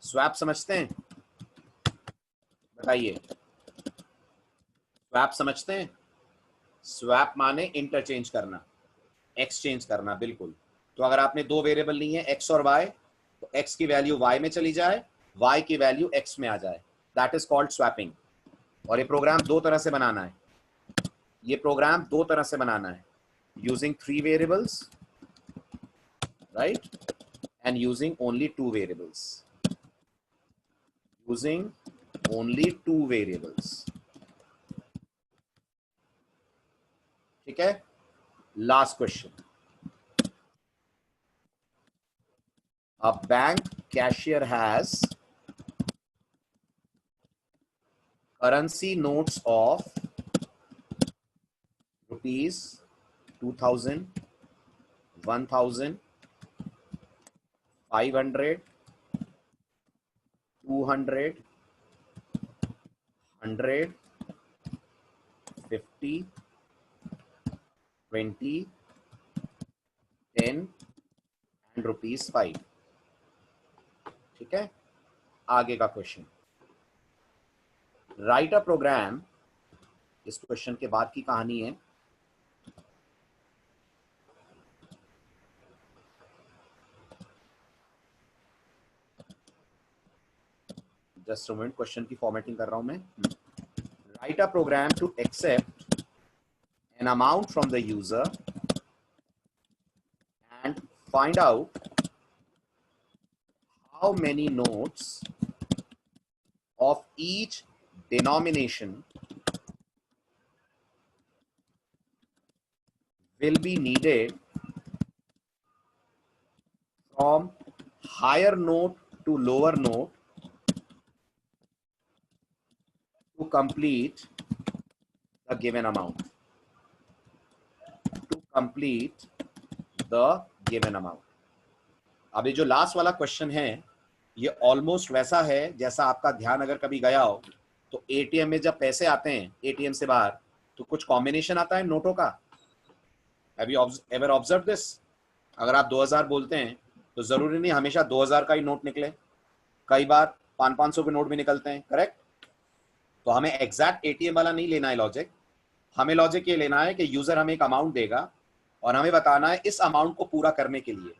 Speaker 1: Swap समझते हैं? बताइए, स्वैप समझते हैं? स्वैप माने इंटरचेंज करना, एक्सचेंज करना, बिल्कुल। तो अगर आपने 2 वेरिएबल ली है x और y, तो x की वैल्यू y में चली जाए, y की वैल्यू x में आ जाए, दैट इज कॉल्ड स्वैपिंग। और ये प्रोग्राम 2 तरह से बनाना है, ये प्रोग्राम 2 तरह से बनाना है, using 3 variables, right, and using only 2 variables, using only 2 variables. ठीक है, last question. A bank cashier has currency notes of rupees 2000, 1000, 500, 200, 100, 50, 20, 10 and ₹5। ठीक है, आगे का क्वेश्चन, राइट अ प्रोग्राम, इस क्वेश्चन के बाद की कहानी है। जस्ट मिनट, क्वेश्चन की फॉर्मेटिंग कर रहा हूं मैं। Write a program to accept an amount from the user and find out how many notes of each denomination will be needed from higher note to lower note to complete the given amount. To complete the given amount. अभी जो लास्ट वाला क्वेश्चन है ये ऑलमोस्ट वैसा है जैसा आपका ध्यान अगर कभी गया हो तो एटीएम में जब पैसे आते हैं एटीएम से बाहर तो कुछ कॉम्बिनेशन आता है नोटों का। Have you ever observed this? अगर आप 2000 बोलते हैं तो जरूरी नहीं हमेशा 2000 का ही नोट निकले, कई बार 500 के नोट भी निकलते हैं, करेक्ट? तो हमें एग्जैक्ट एटीएम वाला नहीं लेना है लॉजिक, हमें लॉजिक ये लेना है कि यूजर हमें एक अमाउंट देगा और हमें बताना है इस अमाउंट को पूरा करने के लिए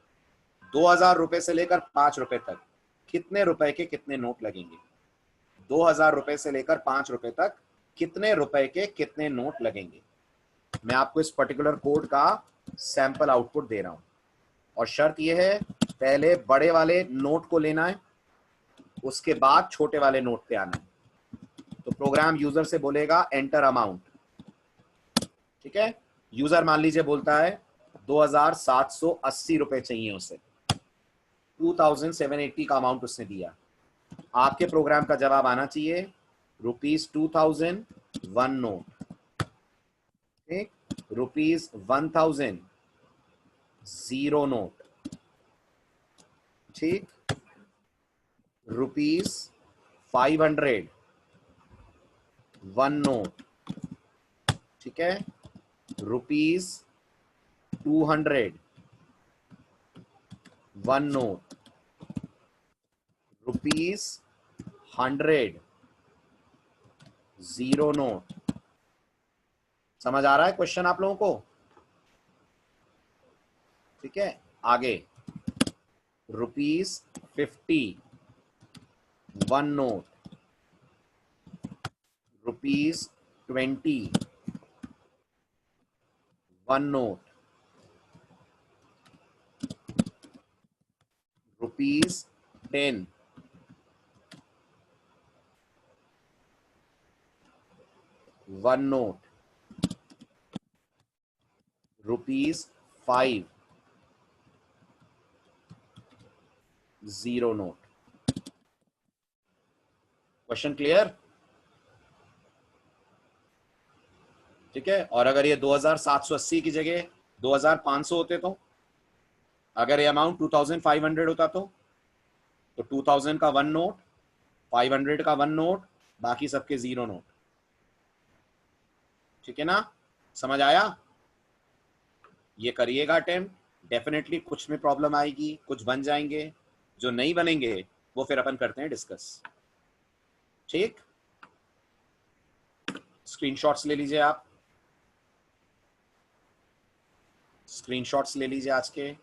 Speaker 1: 2000 रुपए से लेकर 5 रुपए तक कितने रुपए के कितने नोट लगेंगे। 2000 रुपए से लेकर 5 रुपए तक कितने रुपए के कितने नोट लगेंगे। मैं आपको इस पर्टिकुलर कोड का सैंपल आउटपुट दे रहा हूं और शर्त यह है पहले बड़े वाले नोट को लेना है उसके बाद छोटे वाले नोट पे आना है। तो प्रोग्राम यूजर से बोलेगा एंटर अमाउंट, ठीक है? यूजर मान लीजिए बोलता है 2780 रुपए चाहिए उसे, 2780 का अमाउंट उसने दिया। आपके प्रोग्राम का जवाब आना चाहिए ₹2000 1 नोट, ठीक, ₹1000 0 नोट, ठीक, ₹500 1 नोट, ठीक है, ₹200 1 नोट, ₹100 0 नोट। समझ आ रहा है क्वेश्चन आप लोगों को? ठीक है, आगे ₹50 1 note, ₹20 1 note, ₹10 1 note, ₹5 0 note. Question clear? ठीक है, और अगर ये 2780 की जगह 2500 होते तो, अगर ये अमाउंट 2500 होता तो 2000 का 1 नोट, 500 का 1 नोट, बाकी सबके 0 नोट। ठीक है ना, समझ आया? ये करिएगा अटेम्प्ट, डेफिनेटली कुछ में प्रॉब्लम आएगी, कुछ बन जाएंगे, जो नहीं बनेंगे वो फिर अपन करते हैं डिस्कस। ठीक, स्क्रीनशॉट्स ले लीजिए आप, स्क्रीनशॉट्स ले लीजिए आज के।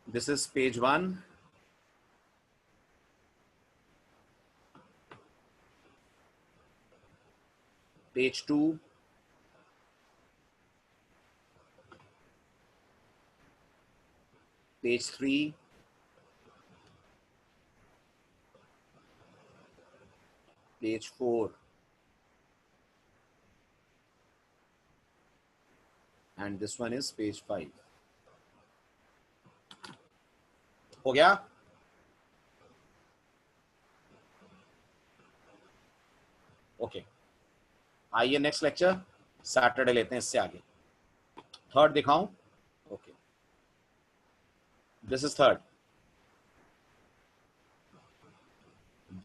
Speaker 1: This is page 1, page 2, page 3, page 4 and this one is page 5। हो गया? ओके, आइए नेक्स्ट लेक्चर सैटरडे लेते हैं, इससे आगे। थर्ड दिखाऊं? Okay, this is third,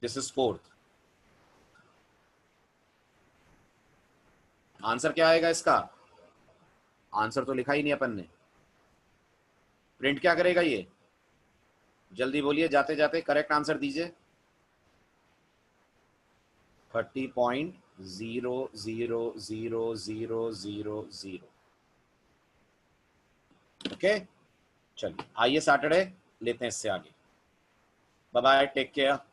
Speaker 1: this is fourth. Answer क्या आएगा इसका? आंसर तो लिखा ही नहीं अपन ने। प्रिंट क्या करेगा ये? जल्दी बोलिए, जाते जाते करेक्ट आंसर दीजिए। 30.0000000। ओके, चलिए आइए सैटरडे लेते हैं इससे आगे। Bye bye, take care.